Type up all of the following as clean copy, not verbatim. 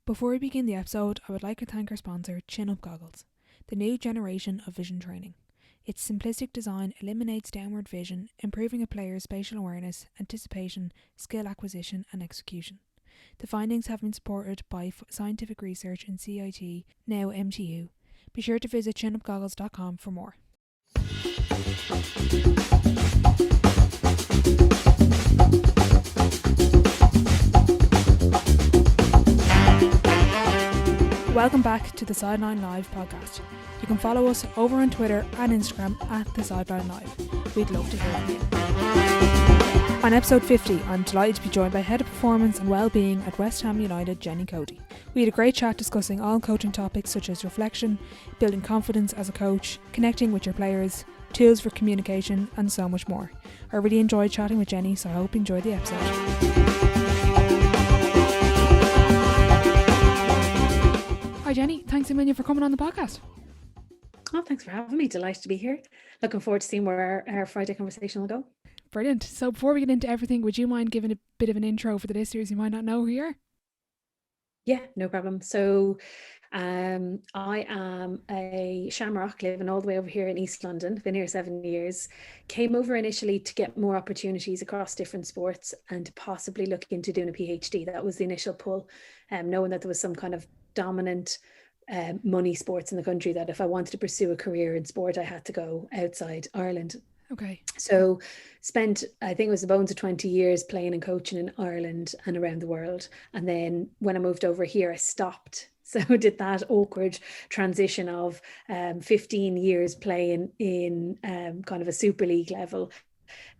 Before we begin the episode, I would like to thank our sponsor, Chin Up Goggles, the new generation of vision training. Its simplistic design eliminates downward vision, improving a player's spatial awareness, anticipation, skill acquisition and execution. The findings have been supported by scientific research in CIT, now MTU. Be sure to visit chinupgoggles.com for more. Welcome back to the Sideline Live podcast. You can follow us over on Twitter and Instagram at the Sideline Live. We'd love to hear from you. On episode 50, I'm delighted to be joined by Head of Performance and Wellbeing at West Ham United, Jenny Coady. We had a great chat discussing all coaching topics such as reflection, building confidence as a coach, connecting with your players, tools for communication and so much more. I really enjoyed chatting with Jenny, so I hope you enjoyed the episode. Hi Jenny, thanks a million for coming on the podcast. Oh, thanks for having me. Delighted to be here. Looking forward to seeing where our Friday conversation will go. Brilliant. So before we get into everything, would you mind giving a bit of an intro for the listeners who might not know who you are? Yeah, no problem. So I am a Shamrock living all the way over here in East London. Been here 7 years. Came over initially to get more opportunities across different sports and to possibly look into doing a PhD. That was the initial pull, knowing that there was some kind of dominant money sports in the country, that if I wanted to pursue a career in sport, I had to go outside Ireland. Okay. So spent, I think it was the bones of 20 years playing and coaching in Ireland and around the world. And then when I moved over here, I stopped. So I did that awkward transition of 15 years playing in kind of a Super League level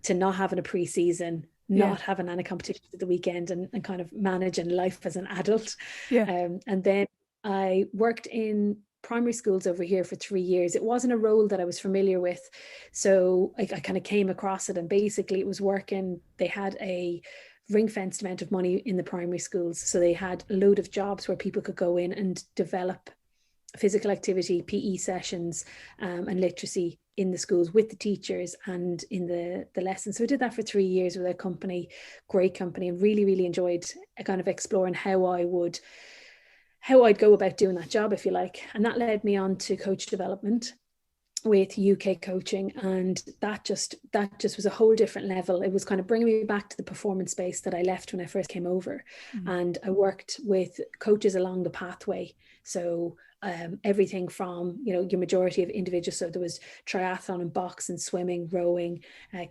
to not having a pre-season, not having any competitions at the weekend and kind of managing life as an adult. And then I worked in primary schools over here for 3 years. It wasn't a role that I was familiar with. So I kind of came across it, and basically it was working. They had a ring-fenced amount of money in the primary schools. So they had a load of jobs where people could go in and develop physical activity, PE sessions, and literacy in the schools with the teachers and in the lessons. So I did that for 3 years with a company, great company, and really, really enjoyed kind of exploring how I'd go about doing that job, if you like. And that led me on to coach development with UK coaching, and that just was a whole different level. It was kind of bringing me back to the performance space that I left when I first came over. And I worked with coaches along the pathway. So everything from, your majority of individuals. So there was triathlon and box and swimming, rowing,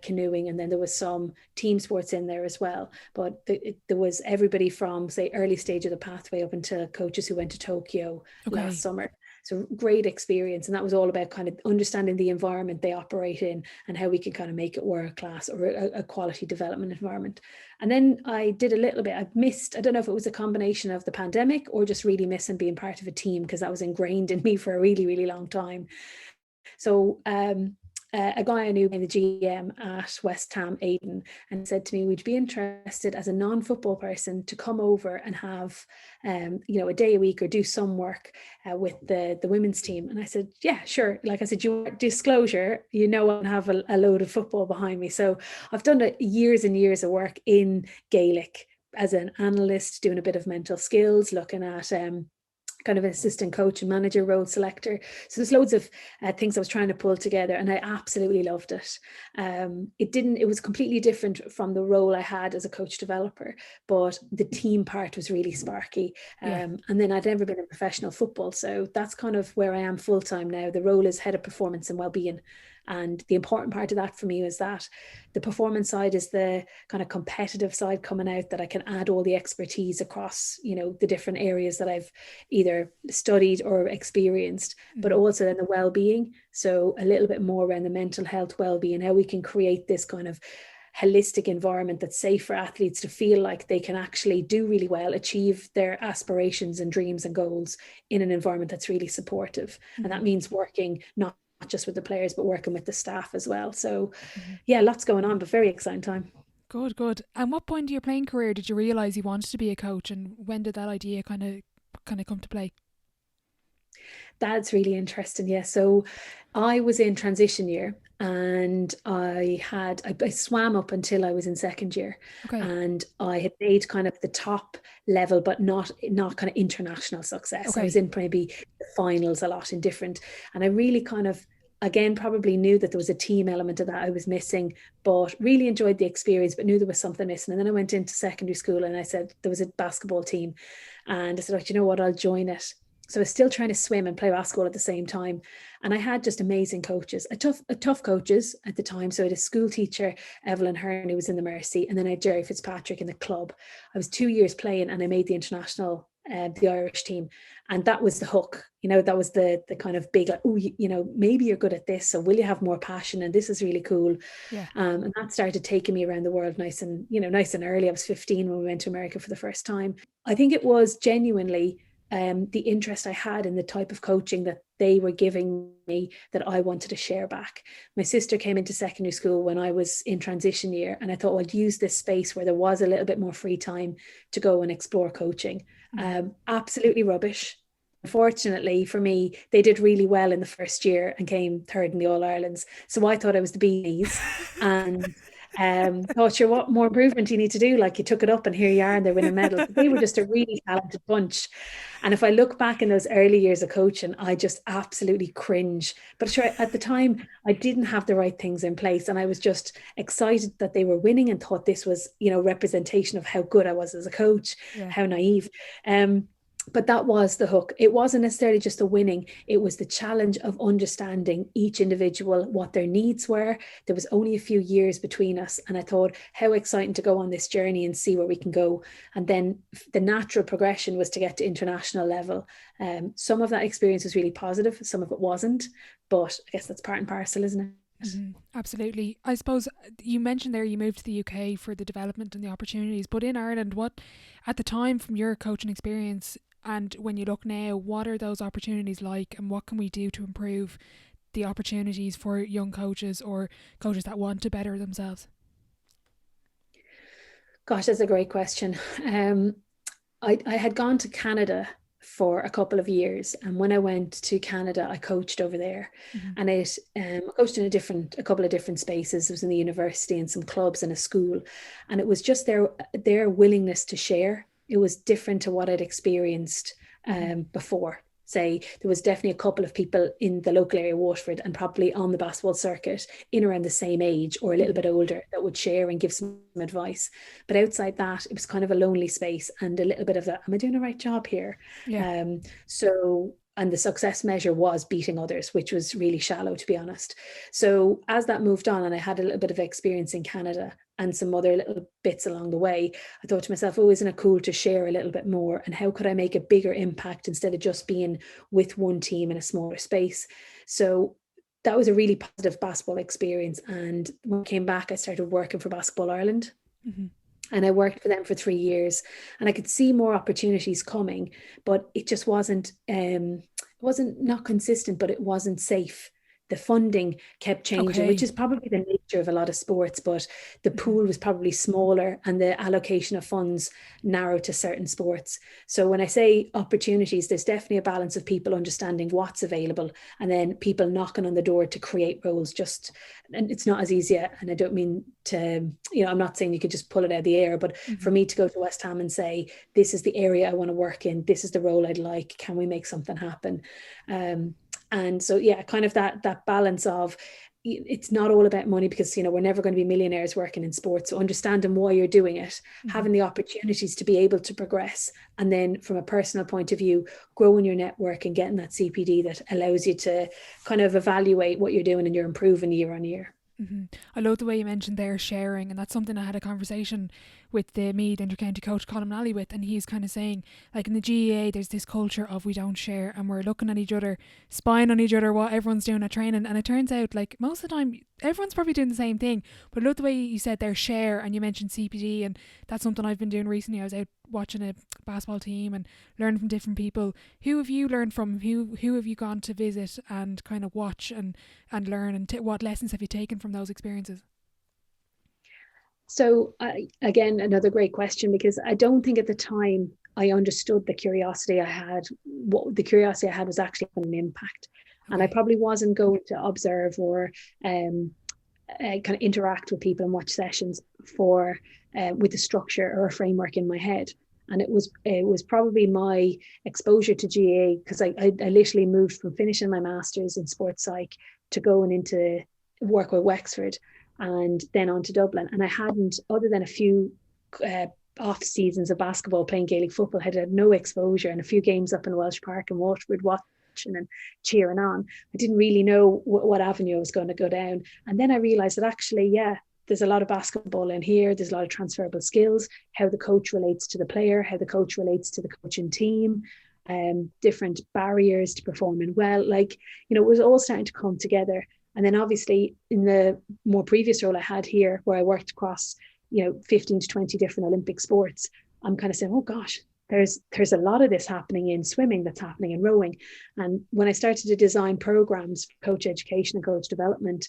canoeing, and then there was some team sports in there as well. But there was everybody from, say, early stage of the pathway up until coaches who went to Tokyo last summer. So great experience. And that was all about kind of understanding the environment they operate in and how we can kind of make it world class or a quality development environment. And then I did a little bit, I don't know if it was a combination of the pandemic or just really missing being part of a team, because that was ingrained in me for a really, really long time. So a guy I knew, the GM at West Ham, Aidan, and said to me, would you be interested as a non-football person to come over and have, a day a week or do some work with the women's team? And I said, yeah, sure. Like I said, disclosure, I have a load of football behind me. So I've done years and years of work in Gaelic as an analyst, doing a bit of mental skills, looking at kind of an assistant coach and manager role selector. So there's loads of things I was trying to pull together, and I absolutely loved it. It was completely different from the role I had as a coach developer, but the team part was really sparky. And then I'd never been in professional football. So that's kind of where I am full time now. The role is head of performance and wellbeing. And the important part of that for me was that the performance side is the kind of competitive side coming out, that I can add all the expertise across, the different areas that I've either studied or experienced, but also then the well-being. So a little bit more around the mental health well-being, how we can create this kind of holistic environment that's safe for athletes to feel like they can actually do really well, achieve their aspirations and dreams and goals in an environment that's really supportive. And that means working not just with the players, but working with the staff as well. So lots going on, but very exciting time. Good. And what point in your playing career did you realise you wanted to be a coach, and when did that idea kind of come to play? That's really interesting. Yeah. So I was in transition year, and I swam up until I was in second year, Okay. and I had made kind of the top level, but not kind of international success. I was Okay. in maybe the finals a lot in different, and I really kind of, again, probably knew that there was a team element of that I was missing, but really enjoyed the experience, but knew there was something missing. And then I went into secondary school, and I said there was a basketball team, and I said, oh, you know what, I'll join it. So I was still trying to swim and play basketball at the same time. And I had just amazing coaches, tough coaches at the time. So I had a school teacher, Evelyn Hearn, who was in the Mercy, and then I had Jerry Fitzpatrick in the club. I was 2 years playing, and I made the international, the Irish team. And that was the hook. That was the kind of big, like, oh, maybe you're good at this. So will you have more passion? And this is really cool. Yeah. And that started taking me around the world nice and early. I was 15 when we went to America for the first time. I think it was genuinely the interest I had in the type of coaching that they were giving me that I wanted to share back. My sister came into secondary school when I was in transition year, and I thought, well, I'd use this space where there was a little bit more free time to go and explore coaching. Absolutely rubbish. Unfortunately for me, they did really well in the first year and came third in the All Irelands. So I thought I was the bees, and thought, sure, what more improvement do you need to do? Like, you took it up, and here you are, and they're winning medals. They were just a really talented bunch. And if I look back in those early years of coaching, I just absolutely cringe. But sure, at the time, I didn't have the right things in place, and I was just excited that they were winning and thought this was, representation of how good I was as a coach, how naive. But that was the hook. It wasn't necessarily just the winning. It was the challenge of understanding each individual, what their needs were. There was only a few years between us. And I thought, how exciting to go on this journey and see where we can go. And then the natural progression was to get to international level. Some of that experience was really positive. Some of it wasn't. But I guess that's part and parcel, isn't it? Mm-hmm. Absolutely. I suppose you mentioned there you moved to the UK for the development and the opportunities, but in Ireland, what at the time from your coaching experience and when you look now, what are those opportunities like, and what can we do to improve the opportunities for young coaches or coaches that want to better themselves? Gosh, that's a great question. I had gone to Canada for a couple of years, and when I went to Canada, I coached over there. And I coached in a couple of different spaces. It was in the university and some clubs and a school, and it was just their willingness to share. It was different to what I'd experienced before. Say, there was definitely a couple of people in the local area, Waterford, and probably on the basketball circuit in around the same age or a little bit older, that would share and give some advice. But outside that, it was kind of a lonely space and a little bit of a, am I doing the right job here? And the success measure was beating others, which was really shallow, to be honest. So as that moved on, and I had a little bit of experience in Canada and some other little bits along the way, I thought to myself, oh, isn't it cool to share a little bit more? And how could I make a bigger impact instead of just being with one team in a smaller space? So that was a really positive basketball experience. And when I came back, I started working for Basketball Ireland. And I worked for them for 3 years, and I could see more opportunities coming, but it just wasn't not consistent, but it wasn't safe. The funding kept changing, which is probably the nature of a lot of sports, but the pool was probably smaller and the allocation of funds narrowed to certain sports. So when I say opportunities, there's definitely a balance of people understanding what's available and then people knocking on the door to create roles. And it's not as easy, and I don't mean to, I'm not saying you could just pull it out of the air, but for me to go to West Ham and say, this is the area I want to work in, this is the role I'd like, can we make something happen? And so, kind of that balance of, it's not all about money, because, we're never going to be millionaires working in sports. So understanding why you're doing it, having the opportunities to be able to progress. And then from a personal point of view, growing your network and getting that CPD that allows you to kind of evaluate what you're doing and you're improving year on year. I love the way you mentioned there sharing, and that's something I had a conversation with the Meath Intercounty coach Colin Nally with, and he's kind of saying, like, in the GAA there's this culture of we don't share, and we're looking at each other, spying on each other what everyone's doing at training, and it turns out like most of the time everyone's probably doing the same thing. But I love the way you said there share, and you mentioned CPD, and that's something I've been doing recently. I was out watching a basketball team and learning from different people. Who have you learned from? Who have you gone to visit and kind of watch and learn, and what lessons have you taken from those experiences? So again, another great question, because I don't think at the time I understood the curiosity I had. What the curiosity I had was actually having an impact. Okay. And I probably wasn't going to observe or kind of interact with people and watch sessions with a structure or a framework in my head. And it was probably my exposure to GA, because I literally moved from finishing my master's in sports psych to going into work with Wexford and then on to Dublin. And I hadn't, other than a few off seasons of basketball, playing Gaelic football, had no exposure, and a few games up in Welsh Park and Waterford watching and cheering on. I didn't really know what avenue I was going to go down. And then I realized that actually, there's a lot of basketball in here. There's a lot of transferable skills, how the coach relates to the player, how the coach relates to the coaching team, different barriers to performing well. Like, it was all starting to come together. And then obviously in the more previous role I had here, where I worked across, 15 to 20 different Olympic sports, I'm kind of saying, oh gosh, there's a lot of this happening in swimming, that's happening in rowing. And when I started to design programs for coach education and coach development,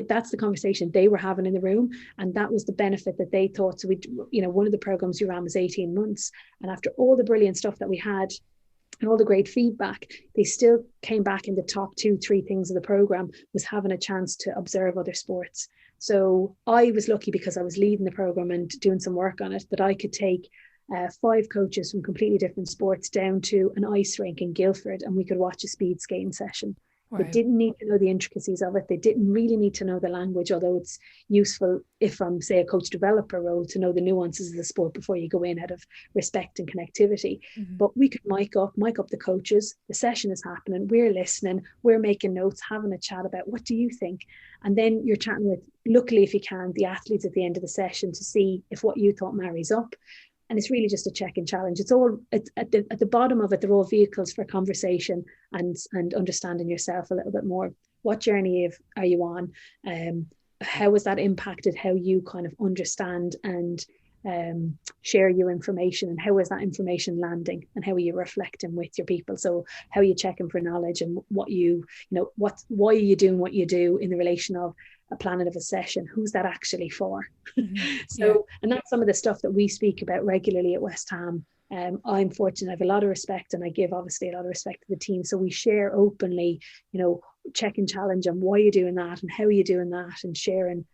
that's the conversation they were having in the room, and that was the benefit that they thought. So one of the programs we ran was 18 months, and after all the brilliant stuff that we had and all the great feedback, they still came back in the top 2-3 things of the program was having a chance to observe other sports. So I was lucky, because I was leading the program and doing some work on it, that I could take 5 coaches from completely different sports down to an ice rink in Guildford, and we could watch a speed skating session. Wow. They didn't need to know the intricacies of it. They didn't really need to know the language, although it's useful if I'm, say, a coach developer role, to know the nuances of the sport before you go in, out of respect and connectivity. Mm-hmm. But we could mic up the coaches. The session is happening. We're listening. We're making notes, having a chat about what do you think? And then you're chatting with, luckily, if you can, the athletes at the end of the session to see if what you thought marries up. And it's really just a check-in challenge. It's at the bottom of it, they're all vehicles for conversation and understanding yourself a little bit more. What journey are you on? How has that impacted how you kind of understand and share your information, and how is that information landing, and how are you reflecting with your people? So how are you checking for knowledge, and why are you doing what you do in the relation of a planning of a session? Who's that actually for? Mm-hmm. And that's some of the stuff that we speak about regularly at West Ham. I'm fortunate, I have a lot of respect, and I give obviously a lot of respect to the team. So we share openly, check and challenge on why you're doing that and how you're doing that, and sharing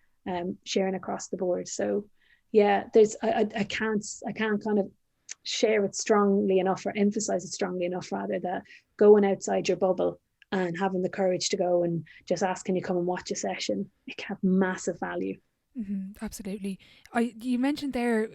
across the board. So I can't kind of share it strongly enough, or emphasize it strongly enough, rather, that going outside your bubble and having the courage to go and just ask, can you come and watch a session? It can have massive value. Mm-hmm, absolutely. You mentioned there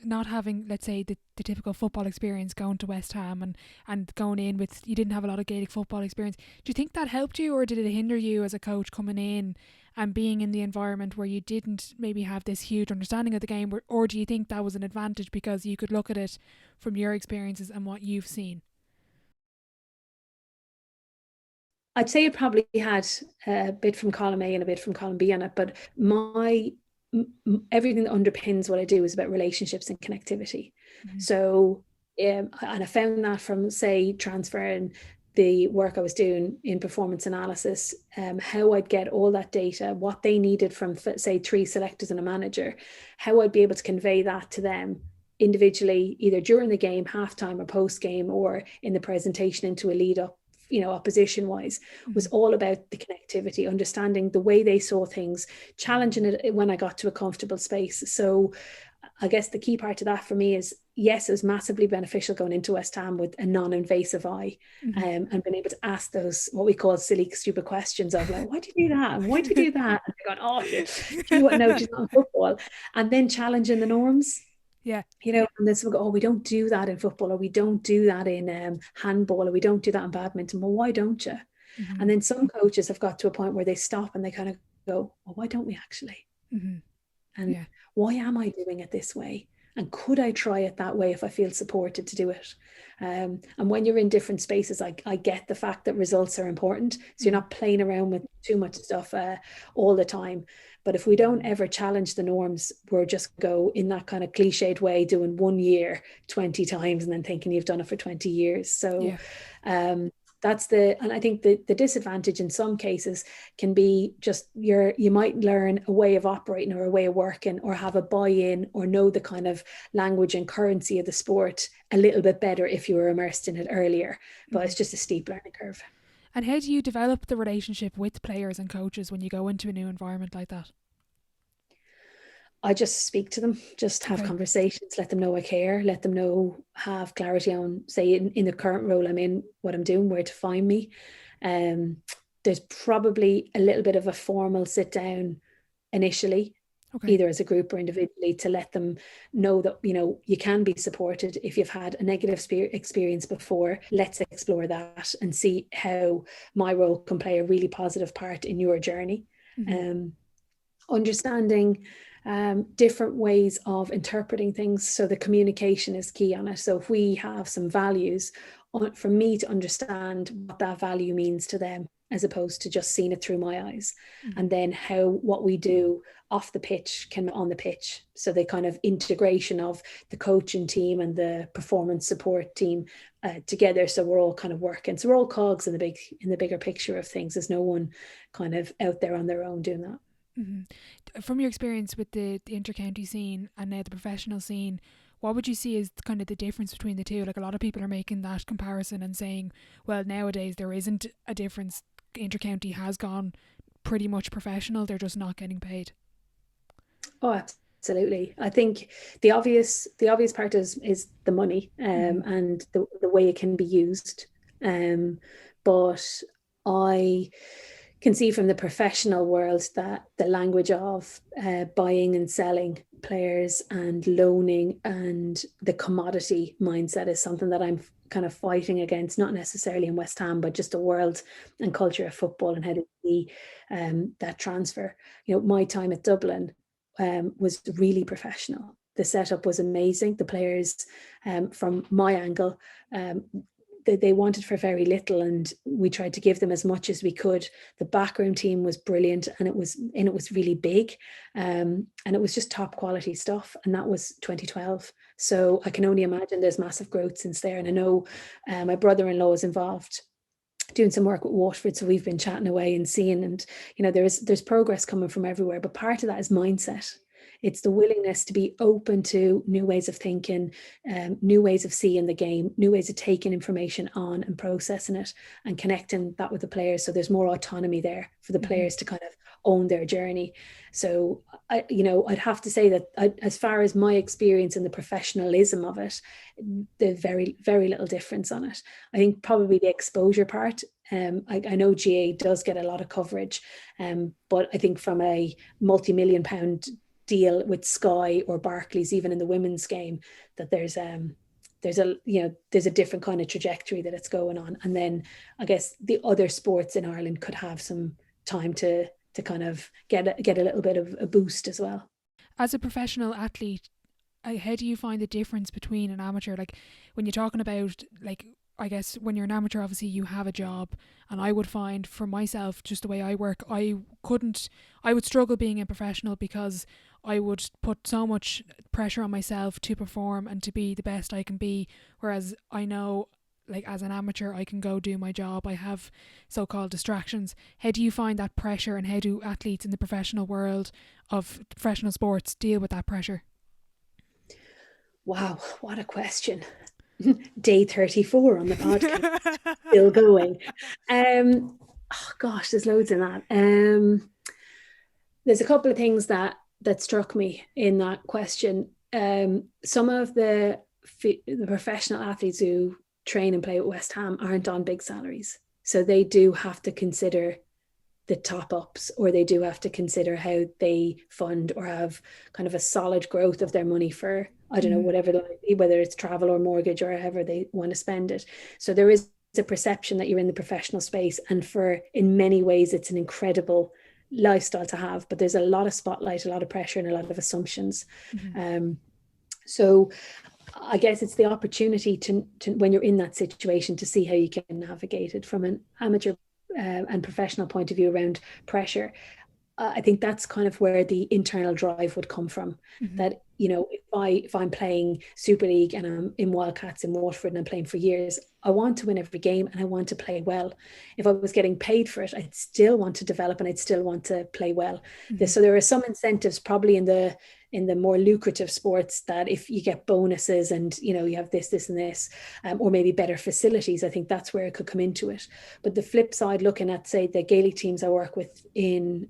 not having, let's say, the typical football experience, going to West Ham and going in with, you didn't have a lot of Gaelic football experience. Do you think that helped you, or did it hinder you as a coach coming in and being in the environment where you didn't maybe have this huge understanding of the game, or do you think that was an advantage because you could look at it from your experiences and what you've seen? I'd say it probably had a bit from column A and a bit from column B on it, but everything that underpins what I do is about relationships and connectivity. Mm-hmm. So, and I found that from, say, transferring the work I was doing in performance analysis, how I'd get all that data, what they needed from, say, 3 selectors and a manager, how I'd be able to convey that to them individually, either during the game, halftime, or post game, or in the presentation into a lead up, opposition wise, was all about the connectivity, understanding the way they saw things, challenging it when I got to a comfortable space. So I guess the key part of that for me is, yes, it was massively beneficial going into West Ham with a non-invasive eye, and being able to ask those, what we call silly, stupid questions of like, why do you do that? And why do you do that? And they're going, oh, do you what? No, she's not football. And then challenging the norms. Yeah. And then someone go, oh, we don't do that in football, or we don't do that in handball, or we don't do that in badminton. Well, why don't you? Mm-hmm. And then some coaches have got to a point where they stop and they kind of go, well, why don't we actually? Mm-hmm. And why am I doing it this way? And could I try it that way if I feel supported to do it? And when you're in different spaces, I get the fact that results are important. So you're not playing around with too much stuff all the time. But if we don't ever challenge the norms, we're just go in that kind of cliched way, doing 1 year 20 times and then thinking you've done it for 20 years. So and I think the disadvantage in some cases can be just you might learn a way of operating or a way of working or have a buy-in or know the kind of language and currency of the sport a little bit better if you were immersed in it earlier. But it's just a steep learning curve. And how do you develop the relationship with players and coaches when you go into a new environment like that? I just speak to them, just have conversations, let them know I care, let them know, have clarity on, say, in the current role I'm in, what I'm doing, where to find me. There's probably a little bit of a formal sit down initially, either as a group or individually, to let them know that, you can be supported. If you've had a negative experience before, let's explore that and see how my role can play a really positive part in your journey. Understanding different ways of interpreting things. So the communication is key on it. So if we have some values, for me to understand what that value means to them, as opposed to just seeing it through my eyes. And then what we do off the pitch can on the pitch. So the kind of integration of the coaching team and the performance support team together. So we're all kind of working. So we're all cogs in the bigger picture of things. There's no one kind of out there on their own doing that. From your experience with the inter-county scene and now the professional scene, what would you see as kind of the difference between the two? Like, a lot of people are making that comparison and saying, well, nowadays there isn't a difference. Inter-county has gone pretty much professional. They're just not getting paid. Oh, absolutely. I think the obvious part is the money and the way it can be used. But I can see from the professional world that the language of buying and selling players and loaning and the commodity mindset is something that I'm kind of fighting against, not necessarily in West Ham, but just the world and culture of football and how to see that transfer. My time at Dublin was really professional. The setup was amazing. The players, from my angle, they wanted for very little, and we tried to give them as much as we could. The backroom team was brilliant, and it was really big, and it was just top quality stuff. And that was 2012. So I can only imagine there's massive growth since there. And I know my brother-in-law is involved doing some work with Waterford, so we've been chatting away and seeing, and there's progress coming from everywhere. But part of that is mindset. It's the willingness to be open to new ways of thinking, new ways of seeing the game, new ways of taking information on and processing it and connecting that with the players. So there's more autonomy there for the players to kind of own their journey. So I'd have to say that as far as my experience and the professionalism of it, there's very, very little difference on it. I think probably the exposure part, I know GA does get a lot of coverage, but I think from a multi-million-pound deal with Sky or Barclays, even in the women's game, that there's a different kind of trajectory that it's going on. And then I guess the other sports in Ireland could have some time to kind of get a little bit of a boost as well. As a professional athlete, how do you find the difference between an amateur? Like, when you're talking about, like, I guess when you're an amateur, obviously you have a job, and I would find for myself, just the way I work, I would struggle being a professional because I would put so much pressure on myself to perform and to be the best I can be. Whereas I know, like, as an amateur, I can go do my job. I have so-called distractions. How do you find that pressure, and how do athletes in the professional world of professional sports deal with that pressure? Wow, what a question. Day 34 on the podcast, still going. Oh gosh, there's loads in that. There's a couple of things that struck me in that question. Some of the professional athletes who train and play at West Ham aren't on big salaries, so they do have to consider the top ups, or they do have to consider how they fund or have kind of a solid growth of their money for, I don't know, whatever, whether it's travel or mortgage or however they want to spend it. So there is a perception that you're in the professional space, and in many ways it's an incredible lifestyle to have, but there's a lot of spotlight, a lot of pressure, and a lot of assumptions. So I guess it's the opportunity to when you're in that situation, to see how you can navigate it from an amateur and professional point of view around pressure. I think that's kind of where the internal drive would come from, that you know, if I'm playing Super League and I'm in Wildcats in Waterford and I'm playing for years, I want to win every game and I want to play well. If I was getting paid for it, I'd still want to develop and I'd still want to play well. So there are some incentives probably in the more lucrative sports that if you get bonuses and, you know, you have this and this, or maybe better facilities, I think that's where it could come into it. But the flip side, looking at, say, the Gaelic teams I work with in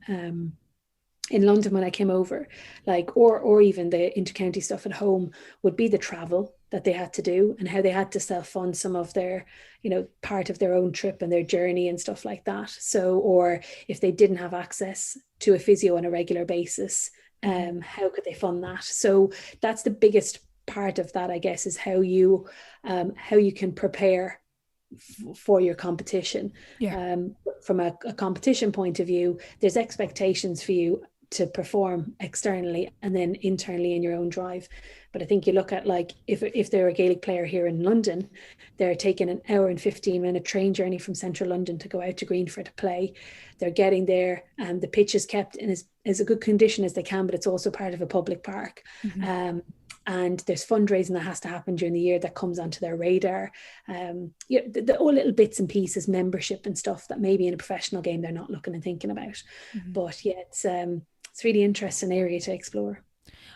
London when I came over, like, or even the intercounty stuff at home, would be the travel that they had to do and how they had to self-fund some of their, you know, part of their own trip and their journey and stuff like that. So, or if they didn't have access to a physio on a regular basis, how could they fund that? So that's the biggest part of that, I guess, is how you can prepare for your competition. From a competition point of view, there's expectations for you to perform externally and then internally in your own drive. But I think you look at, like, if they're a Gaelic player here in London, they're taking an hour and 15-minute train journey from central London to go out to Greenford to play. They're getting there and the pitch is kept in as a good condition as they can, but it's also part of a public park. And there's fundraising that has to happen during the year that comes onto their radar. The all little bits and pieces, membership and stuff that maybe in a professional game they're not looking and thinking about. But yeah, it's really interesting area to explore.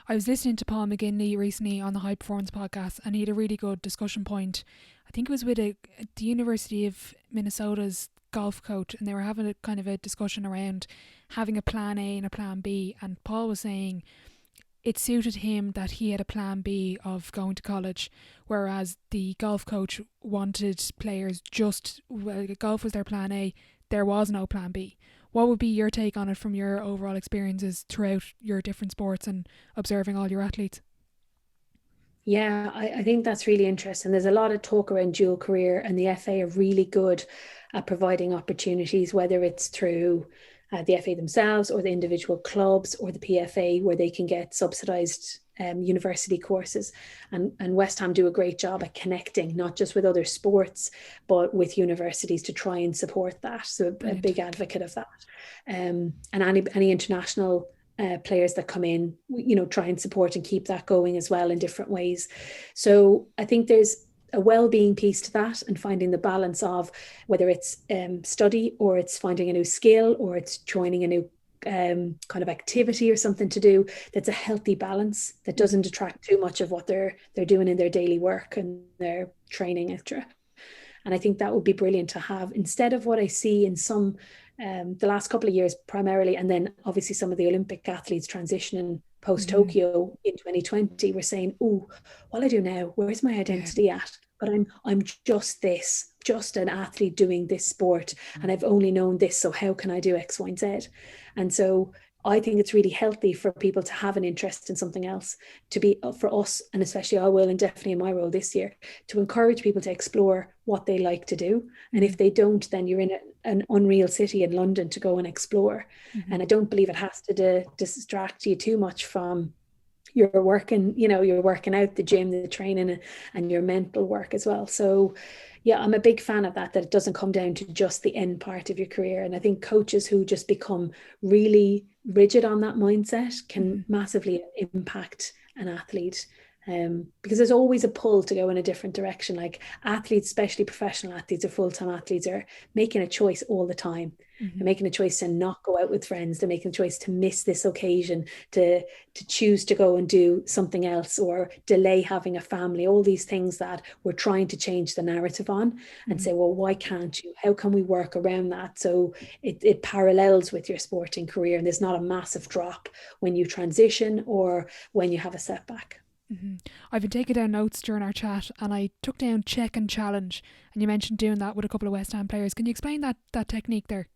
I was listening to Paul McGinley recently on the High Performance podcast, and he had a really good discussion point. I think it was with the University of Minnesota's golf coach, and they were having a kind of a discussion around having a plan A and a plan B. And Paul was saying it suited him that he had a plan B of going to college, whereas the golf coach wanted players golf was their plan A. There was no plan B. What would be your take on it from your overall experiences throughout your different sports and observing all your athletes? Yeah, I think that's really interesting. There's a lot of talk around dual career, and the FA are really good at providing opportunities, whether it's through the FA themselves or the individual clubs or the PFA, where they can get subsidised university courses. And West Ham do a great job at connecting, not just with other sports, but with universities to try and support that. So a big advocate of that. And any international players that come in, you know, try and support and keep that going as well in different ways. So I think there's a well-being piece to that, and finding the balance of whether it's study or it's finding a new skill or it's joining a new kind of activity or something to do that's a healthy balance that doesn't detract too much of what they're doing in their daily work and their training, etc. And I think that would be brilliant to have, instead of what I see in some the last couple of years primarily, and then obviously some of the Olympic athletes transitioning post Tokyo in 2020, we're saying, oh, what I do now, where's my identity at? But I'm just an athlete doing this sport, and I've only known this, so how can I do X, Y, and Z? And so I think it's really healthy for people to have an interest in something else, to be, for us, and especially I will, and definitely in my role this year, to encourage people to explore what they like to do. And if they don't, then you're in an unreal city in London to go and explore. And I don't believe it has to distract you too much from your working, you know, you're working out, the gym, the training, and your mental work as well. So yeah, I'm a big fan of that it doesn't come down to just the end part of your career. And I think coaches who just become really rigid on that mindset can massively impact an athlete. Because there's always a pull to go in a different direction. Like athletes, especially professional athletes or full-time athletes, are making a choice all the time. They're making a choice to not go out with friends. They're making a choice to miss this occasion, to choose to go and do something else, or delay having a family. All these things that we're trying to change the narrative on and say, well, why can't you? How can we work around that? So it parallels with your sporting career, and there's not a massive drop when you transition or when you have a setback. I've been taking down notes during our chat, and I took down check and challenge, and you mentioned doing that with a couple of West Ham players. Can you explain that technique there?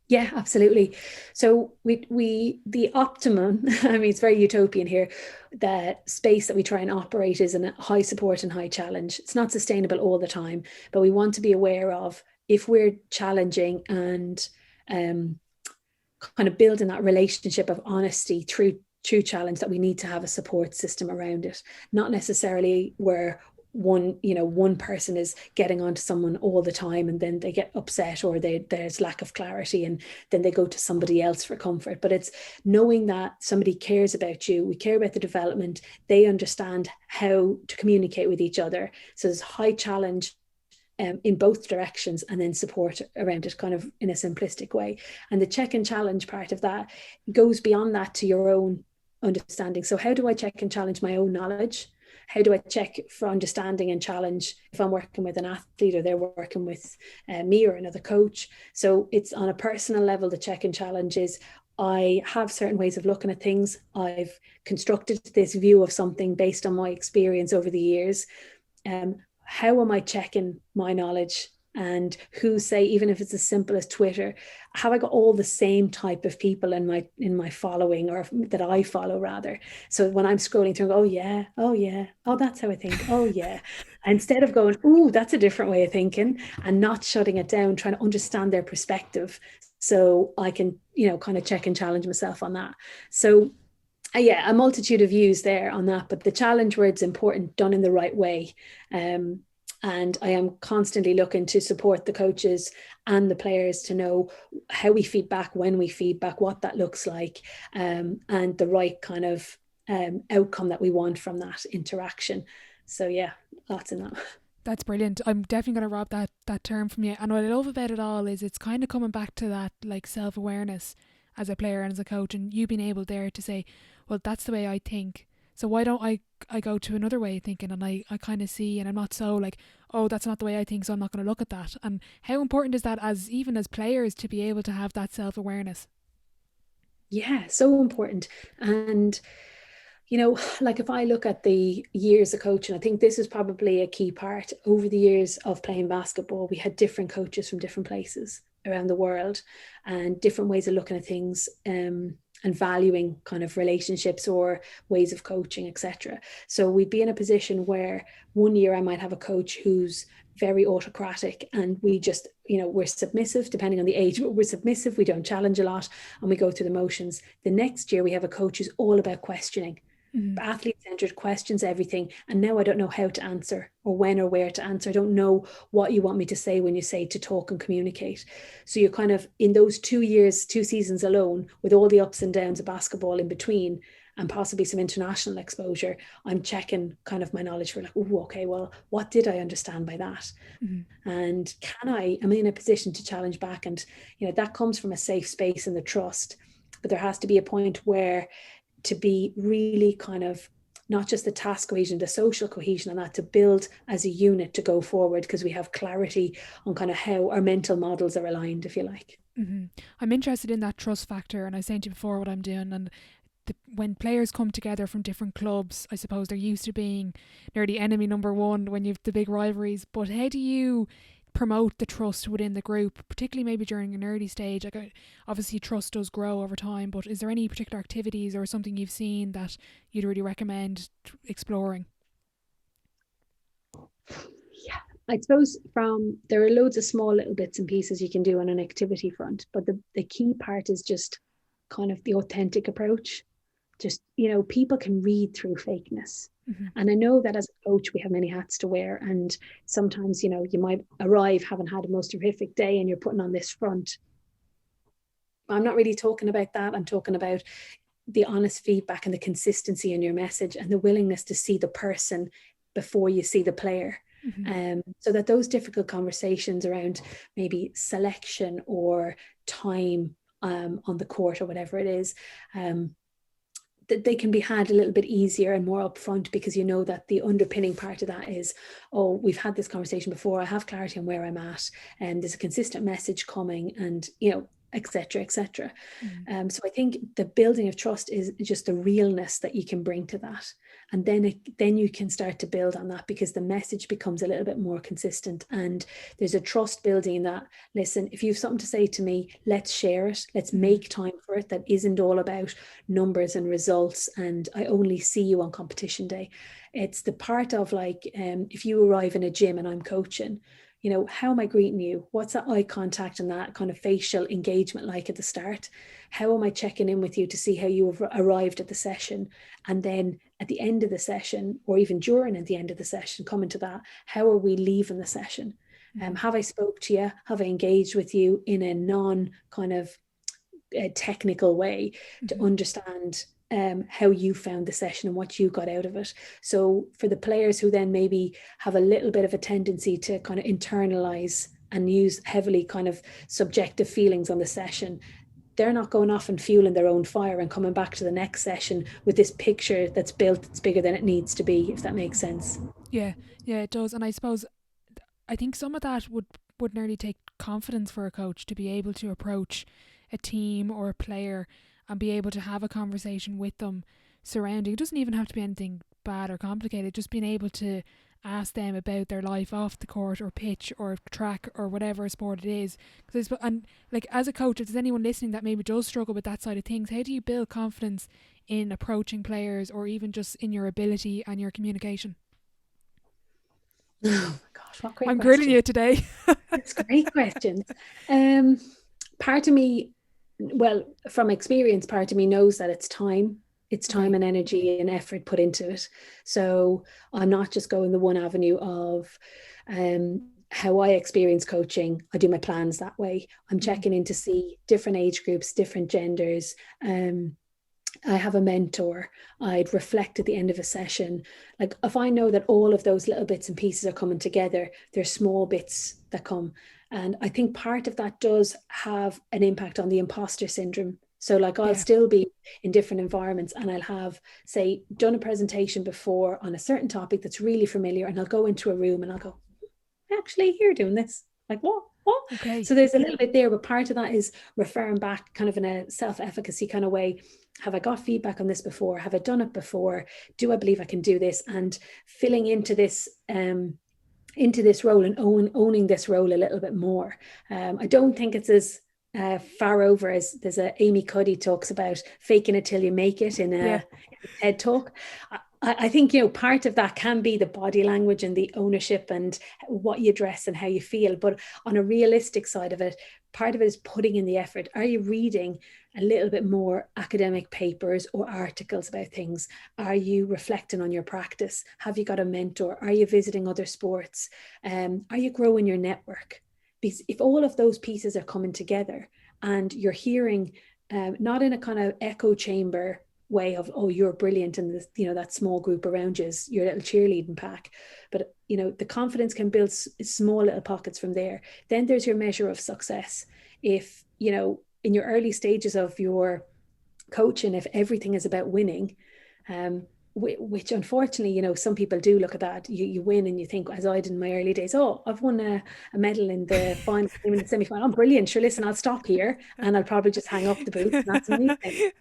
Yeah, absolutely. So the optimum, I mean, it's very utopian here, the space that we try and operate is in a high support and high challenge. It's not sustainable all the time, but we want to be aware of, if we're challenging and kind of building that relationship of honesty through challenge, that we need to have a support system around it. Not necessarily where one person is getting onto someone all the time and then they get upset, or there's lack of clarity, and then they go to somebody else for comfort. But it's knowing that somebody cares about you, we care about the development, they understand how to communicate with each other. So there's high challenge in both directions, and then support around it kind of in a simplistic way. And the check and challenge part of that goes beyond that to your own understanding. So how do I check and challenge my own knowledge? How do I check for understanding and challenge if I'm working with an athlete or they're working with me or another coach? So it's on a personal level, the check and challenge is, I have certain ways of looking at things. I've constructed this view of something based on my experience over the years. How am I checking my knowledge? And who say, even if it's as simple as Twitter, have I got all the same type of people in my following, or that I follow rather? So when I'm scrolling through, oh yeah, oh that's how I think, oh yeah. Instead of going, oh, that's a different way of thinking, and not shutting it down, trying to understand their perspective, so I can, kind of check and challenge myself on that. So yeah, a multitude of views there on that, but the challenge word's important, done in the right way. And I am constantly looking to support the coaches and the players to know how we feedback, when we feedback, what that looks like, and the right kind of outcome that we want from that interaction. So yeah, lots in that. That's brilliant. I'm definitely going to rob that term from you. And what I love about it all is it's kind of coming back to that like self-awareness as a player and as a coach, and you being able there to say, well, that's the way I think. So why don't I go to another way of thinking, and I kind of see, and I'm not so like, oh, that's not the way I think, so I'm not going to look at that. And how important is that even as players to be able to have that self-awareness? Yeah, so important. And like if I look at the years of coaching, I think this is probably a key part. Over the years of playing basketball, we had different coaches from different places around the world, and different ways of looking at things, and valuing kind of relationships or ways of coaching, etc. So we'd be in a position where one year I might have a coach who's very autocratic, and we just, we're submissive, depending on the age, but we're submissive, we don't challenge a lot, and we go through the motions. The next year we have a coach who's all about questioning. Athlete-centered, questions everything, and now I don't know how to answer, or when or where to answer. I don't know what you want me to say when you say to talk and communicate. So you're kind of in those 2 years, 2 seasons alone, with all the ups and downs of basketball in between, and possibly some international exposure, I'm checking kind of my knowledge for like, oh, okay, well, what did I understand by that? And am I in a position to challenge back? And that comes from a safe space and the trust, but there has to be a point where, to be really kind of not just the task cohesion, the social cohesion, and that to build as a unit to go forward, because we have clarity on kind of how our mental models are aligned, if you like. I'm interested in that trust factor, and I was saying to you before what I'm doing, and when players come together from different clubs, I suppose they're used to being nearly enemy number one when you've the big rivalries, but how do you promote the trust within the group, particularly maybe during an early stage? Like, obviously trust does grow over time, but is there any particular activities or something you've seen that you'd really recommend exploring? Yeah, I suppose there are loads of small little bits and pieces you can do on an activity front, but the key part is just kind of the authentic approach. Just, people can read through fakeness. And I know that as a coach, we have many hats to wear. And sometimes, you might arrive having had a most horrific day and you're putting on this front. I'm not really talking about that. I'm talking about the honest feedback and the consistency in your message, and the willingness to see the person before you see the player. So that those difficult conversations around maybe selection or time on the court or whatever it is, that they can be had a little bit easier and more upfront, because that the underpinning part of that is, oh, we've had this conversation before, I have clarity on where I'm at, and there's a consistent message coming, and etc., etc. So I think the building of trust is just the realness that you can bring to that, and then you can start to build on that, because the message becomes a little bit more consistent, and there's a trust building in that. Listen, if you have something to say to me, let's share it, let's make time for it. That isn't all about numbers and results, and I only see you on competition day. It's the part of like, if you arrive in a gym and I'm coaching, how am I greeting you? What's that eye contact and that kind of facial engagement like at the start? How am I checking in with you to see how you have arrived at the session? And then at the end of the session, or even during at the end of the session, coming to that, how are we leaving the session? Have I spoke to you? Have I engaged with you in a non kind of technical way to understand how you found the session and what you got out of it? So for the players who then maybe have a little bit of a tendency to kind of internalize and use heavily kind of subjective feelings on the session, they're not going off and fueling their own fire and coming back to the next session with this picture that's built that's bigger than it needs to be, if that makes sense. Yeah, it does. And I suppose, I think some of that would nearly take confidence for a coach to be able to approach a team or a player and be able to have a conversation with them surrounding. It doesn't even have to be anything bad or complicated, just being able to ask them about their life off the court or pitch or track or whatever sport it is. And like, as a coach, if there's anyone listening that maybe does struggle with that side of things, how do you build confidence in approaching players, or even just in your ability and your communication? Oh my gosh, what great I'm question. grilling you today. It's great questions. Part of me, well, from experience, part of me knows that it's time and energy and effort put into it. So I'm not just going the one avenue of how I experience coaching. I do my plans that way. I'm checking in to see different age groups, different genders. I have a mentor. I'd reflect at the end of a session. Like, if I know that all of those little bits and pieces are coming together, there's small bits that come. And I think part of that does have an impact on the imposter syndrome. So like, I'll still be in different environments and I'll have, say, done a presentation before on a certain topic that's really familiar, and I'll go into a room and I'll go, actually, you're doing this. Like, what? Okay. So there's a little bit there, but part of that is referring back kind of in a self-efficacy kind of way. Have I got feedback on this before? Have I done it before? Do I believe I can do this? And filling into this role and owning this role a little bit more. I don't think it's as far over as there's a Amy Coady talks about faking it till you make it in a TED talk. I think, part of that can be the body language and the ownership and what you dress and how you feel. But on a realistic side of it, part of it is putting in the effort. Are you reading a little bit more academic papers or articles about things? Are you reflecting on your practice? Have you got a mentor? Are you visiting other sports? Are you growing your network? Because if all of those pieces are coming together and you're hearing, not in a kind of echo chamber way of, oh, you're brilliant, and this, that small group around you is your little cheerleading pack, but the confidence can build small little pockets from there. Then there's your measure of success. If in your early stages of your coaching, if everything is about winning, which unfortunately, some people do look at that, you win and you think, as I did in my early days, oh, I've won a medal in the final, in the semi-final, I'm brilliant, sure, listen, I'll stop here and I'll probably just hang up the boots, and that's amazing.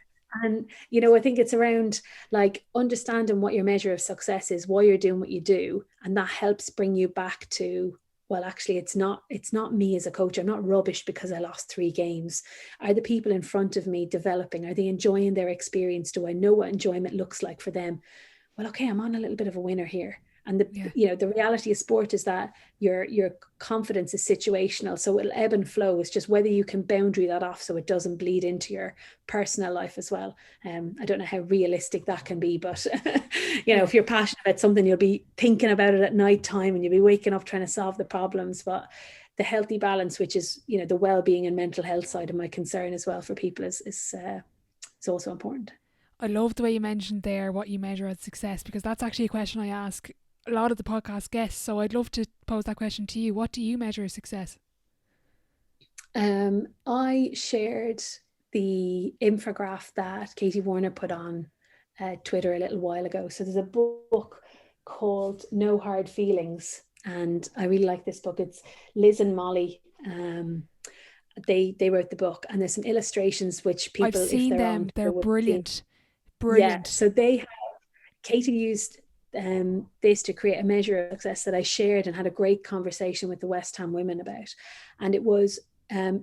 And, I think it's around like understanding what your measure of success is, why you're doing what you do. And that helps bring you back to, well, actually, it's not me as a coach. I'm not rubbish because I lost 3 games. Are the people in front of me developing? Are they enjoying their experience? Do I know what enjoyment looks like for them? Well, okay, I'm on a little bit of a winner here. And the reality of sport is that your confidence is situational. So it'll ebb and flow. It's just whether you can boundary that off so it doesn't bleed into your personal life as well. I don't know how realistic that can be, but if you're passionate about something, you'll be thinking about it at night time and you'll be waking up trying to solve the problems. But the healthy balance, which is, the well-being and mental health side of my concern as well for people, is also important. I love the way you mentioned there what you measure as success, because that's actually a question I ask a lot of the podcast guests. So I'd love to pose that question to you. What do you measure as success? I shared the infographic that Katie Warner put on Twitter a little while ago. So there's a book called No Hard Feelings, and I really like this book. It's Liz and Molly. They wrote the book, and there's some illustrations which people, I've seen them. They're brilliant. Yeah. So Katie used this to create a measure of success that I shared and had a great conversation with the West Ham women about. And it was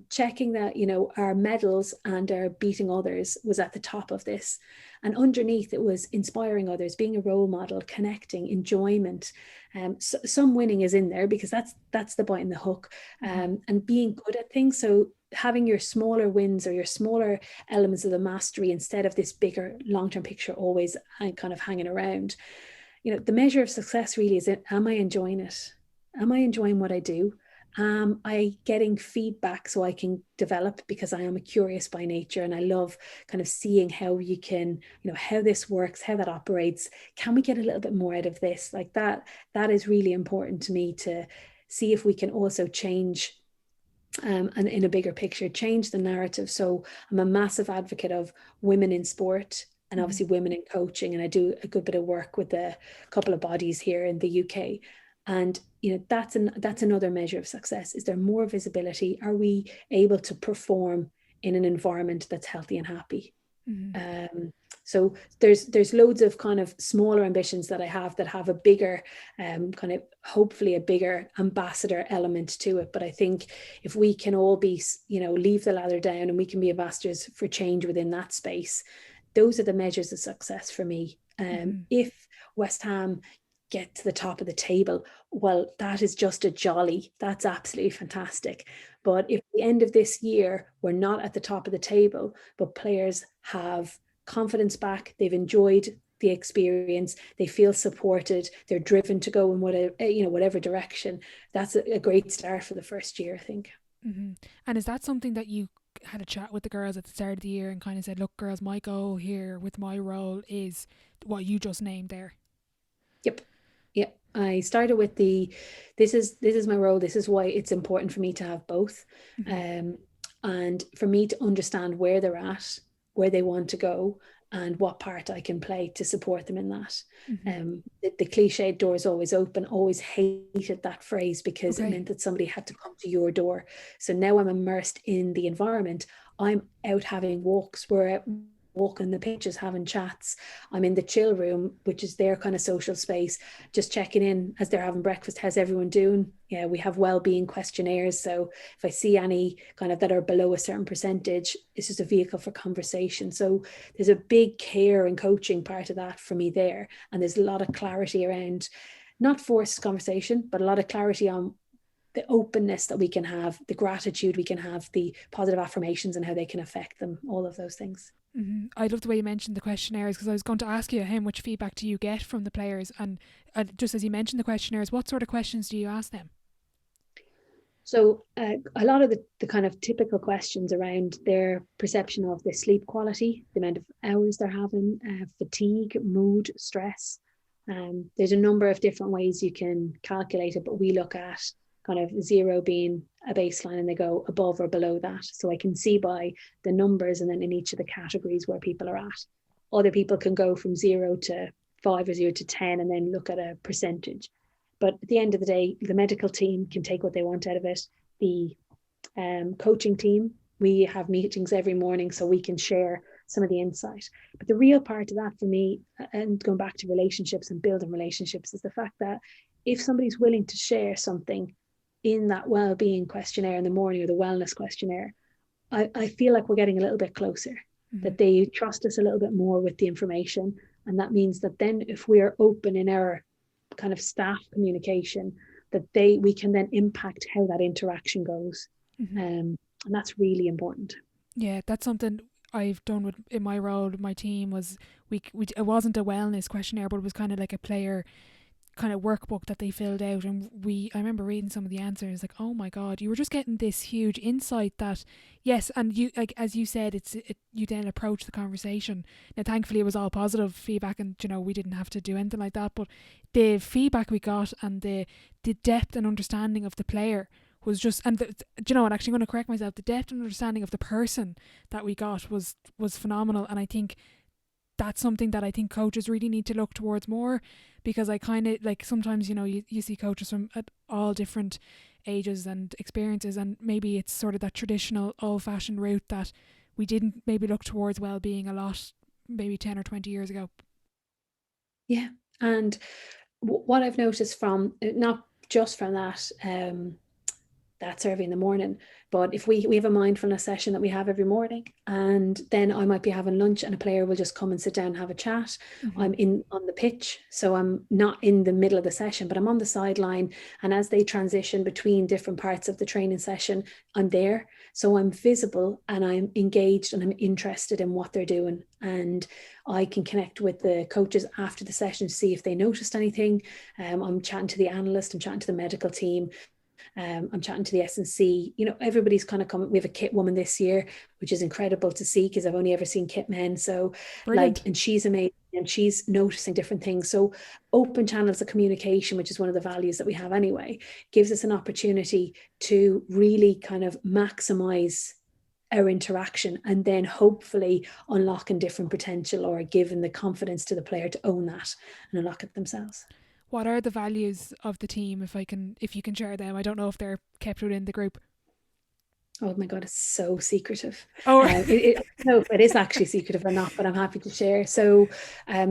checking that, our medals and our beating others was at the top of this. And underneath it was inspiring others, being a role model, connecting, enjoyment. Some winning is in there because that's the bite in the hook, and being good at things. So having your smaller wins or your smaller elements of the mastery instead of this bigger long-term picture always kind of hanging around. The measure of success really is, am I enjoying it? Am I enjoying what I do? Am I getting feedback so I can develop, because I am a curious by nature and I love kind of seeing how you can, how this works, how that operates. Can we get a little bit more out of this? Like that is really important to me, to see if we can also change and in a bigger picture, change the narrative. So I'm a massive advocate of women in sport and obviously women in coaching. And I do a good bit of work with a couple of bodies here in the UK. And that's another measure of success. Is there more visibility? Are we able to perform in an environment that's healthy and happy? So there's loads of kind of smaller ambitions that I have that have a bigger kind of, hopefully a bigger ambassador element to it. But I think if we can all be, leave the ladder down and we can be ambassadors for change within that space, those are the measures of success for me. If West Ham get to the top of the table, well, that is just a jolly. That's absolutely fantastic. But if at the end of this year, we're not at the top of the table, but players have confidence back, they've enjoyed the experience, they feel supported, they're driven to go in whatever direction, that's a great start for the first year, I think. And is that something that you had a chat with the girls at the start of the year and kind of said, look girls, my goal here with my role is what you just named there? Yep. I started with this is my role, this is why it's important for me to have both. And for me to understand where they're at, where they want to go, and what part I can play to support them in that. The cliched door is always open, always hated that phrase because it meant that somebody had to come to your door. So now I'm immersed in the environment. I'm out having walks, we're out walking the pitches, having chats. I'm in the chill room, which is their kind of social space, just checking in as they're having breakfast. How's everyone doing? Yeah, we have well-being questionnaires. So if I see any kind of that are below a certain percentage, it's just a vehicle for conversation. So there's a big care and coaching part of that for me there. And there's a lot of clarity around, not forced conversation, but a lot of clarity on the openness that we can have, the gratitude we can have, the positive affirmations and how they can affect them, all of those things. I love the way you mentioned the questionnaires, because I was going to ask you how much feedback do you get from the players, and just as you mentioned the questionnaires, what sort of questions do you ask them? So a lot of the kind of typical questions around their perception of the sleep quality, the amount of hours they're having, fatigue, mood, stress. There's a number of different ways you can calculate it, but we look at kind of 0 being a baseline and they go above or below that. So I can see by the numbers and then in each of the categories where people are at. Other people can go from 0 to 5 or 0 to 10 and then look at a percentage. But at the end of the day, the medical team can take what they want out of it. The coaching team, we have meetings every morning so we can share some of the insight. But the real part of that for me, and going back to relationships and building relationships, is the fact that if somebody's willing to share something in that well-being questionnaire in the morning or the wellness questionnaire, I feel like we're getting a little bit closer, that they trust us a little bit more with the information. And that means that then if we are open in our kind of staff communication, that we can then impact how that interaction goes. And that's really important. Yeah, that's something I've done in my role with my team. Was we it wasn't a wellness questionnaire, but it was kind of like a player kind of workbook that they filled out, and I remember reading some of the answers, like, oh my god, you were just getting this huge insight that yes, and you, like as you said, you then approach the conversation. Now thankfully it was all positive feedback, and we didn't have to do anything like that, but the feedback we got and the depth and understanding of the player was just, and I'm actually going to correct myself, the depth and understanding of the person that we got was phenomenal. And I think that's something that I think coaches really need to look towards more, because I kind of like sometimes you see coaches from at all different ages and experiences, and maybe it's sort of that traditional old-fashioned route that we didn't maybe look towards well-being a lot maybe 10 or 20 years ago. Yeah, and what I've noticed from, not just from that that survey in the morning. But if we have a mindfulness session that we have every morning, and then I might be having lunch and a player will just come and sit down and have a chat. I'm in on the pitch, so I'm not in the middle of the session, but I'm on the sideline. And as they transition between different parts of the training session, I'm there. So I'm visible and I'm engaged and I'm interested in what they're doing. And I can connect with the coaches after the session to see if they noticed anything. I'm chatting to the analyst, I'm chatting to the medical team. I'm chatting to the S&C. Everybody's kind of coming. We have a kit woman this year, which is incredible to see because I've only ever seen kit men. So Brilliant. and she's amazing and she's noticing different things. So open channels of communication, which is one of the values that we have anyway, gives us an opportunity to really kind of maximize our interaction and then hopefully unlocking different potential or giving the confidence to the player to own that and unlock it themselves. What are the values of the team, if you can share them? I don't know if they're kept within the group. Oh my God, it's so secretive. Oh, No, it is actually secretive or not, but I'm happy to share. So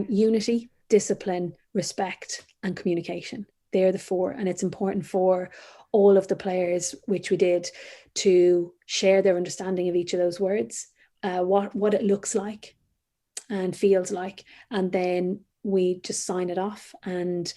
unity, discipline, respect, and communication. They're the four. And it's important for all of the players, which we did, to share their understanding of each of those words, what it looks like and feels like. And then we just sign it off. And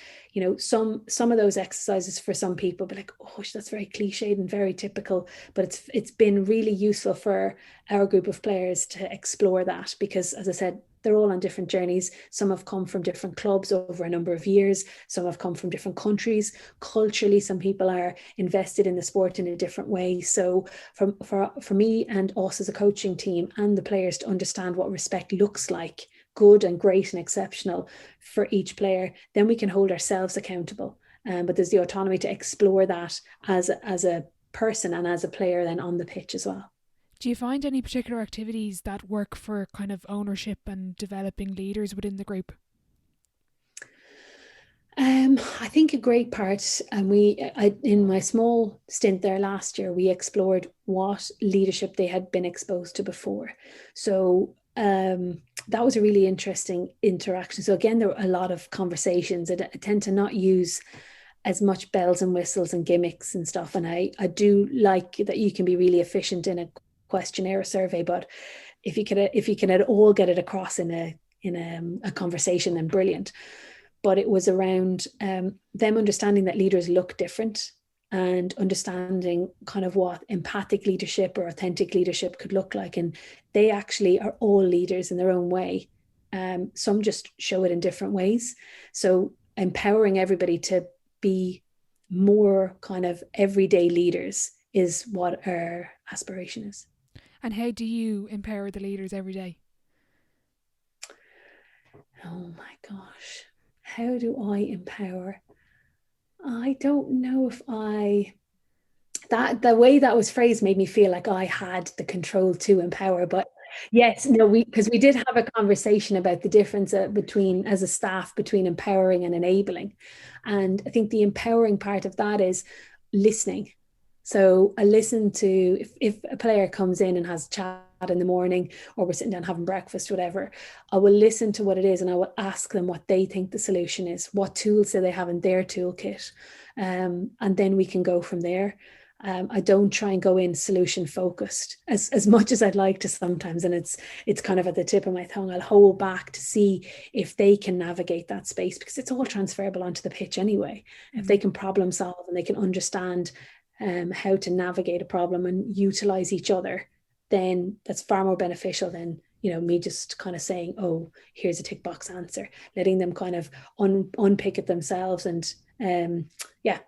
some of those exercises for some people be like, oh, that's very cliched and very typical, but it's been really useful for our group of players to explore that, because as I said, they're all on different journeys. Some have come from different clubs over a number of years. Some have come from different countries. Culturally, some people are invested in the sport in a different way. So for me and us as a coaching team and the players to understand what respect looks like, good and great and exceptional for each player, then we can hold ourselves accountable. But there's the autonomy to explore that as a person and as a player then on the pitch as well. do you find any particular activities that work for kind of ownership and developing leaders within the group? I think a great part, and in my small stint there last year, we explored what leadership they had been exposed to before. So that was a really interesting interaction. So again, there were a lot of conversations. I tend to not use as much bells and whistles and gimmicks and stuff. And I do like that you can be really efficient in a questionnaire or survey, but if you can at all get it across in a conversation, then brilliant. But it was around them understanding that leaders look different and understanding kind of what empathic leadership or authentic leadership could look like. And they actually are all leaders in their own way. Some just show it in different ways. So empowering everybody to be more kind of everyday leaders is what our aspiration is. And how do you empower the leaders every day? Oh my gosh. How do I empower? I don't know if the way that was phrased made me feel like I had the control to empower. But yes, no, because we did have a conversation about the difference between, as a staff, between empowering and enabling. And I think the empowering part of that is listening. So I listen to, if a player comes in and has chat in the morning, or we're sitting down having breakfast, whatever, I will listen to what it is and I will ask them what they think the solution is. What tools do they have in their toolkit? And then we can go from there. I don't try and go in solution focused as much as I'd like to sometimes. And it's kind of at the tip of my tongue. I'll hold back to see if they can navigate that space, because it's all transferable onto the pitch anyway. Mm-hmm. If they can problem solve and they can understand how to navigate a problem and utilize each other, then that's far more beneficial than me just kind of saying, oh, here's a tick box answer, letting them kind of unpick it themselves. And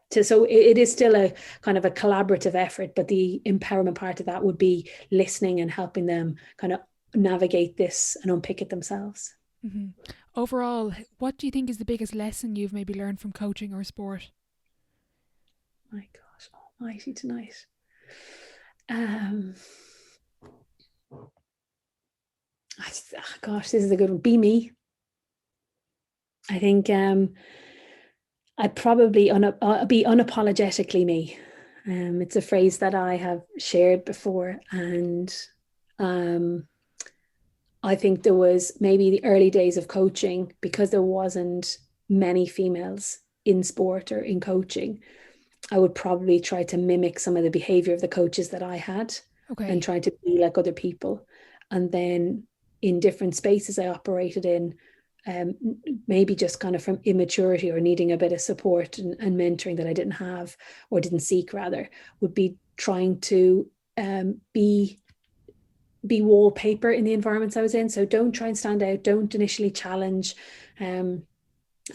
so it is still a kind of a collaborative effort, but the empowerment part of that would be listening and helping them kind of navigate this and unpick it themselves. Mm-hmm. Overall, what do you think is the biggest lesson you've maybe learned from coaching or sport? My gosh almighty, tonight. Gosh, this is a good one. Be me. I think I'd probably be unapologetically me. It's a phrase that I have shared before, and I think there was maybe the early days of coaching, because there wasn't many females in sport or in coaching. I would probably try to mimic some of the behavior of the coaches that I had and Okay. try to be like other people. And then in different spaces I operated in, um, maybe just kind of from immaturity or needing a bit of support and mentoring that I didn't have or didn't seek, rather, would be trying to be wallpaper in the environments I was in. So don't try and stand out, don't initially challenge. Um,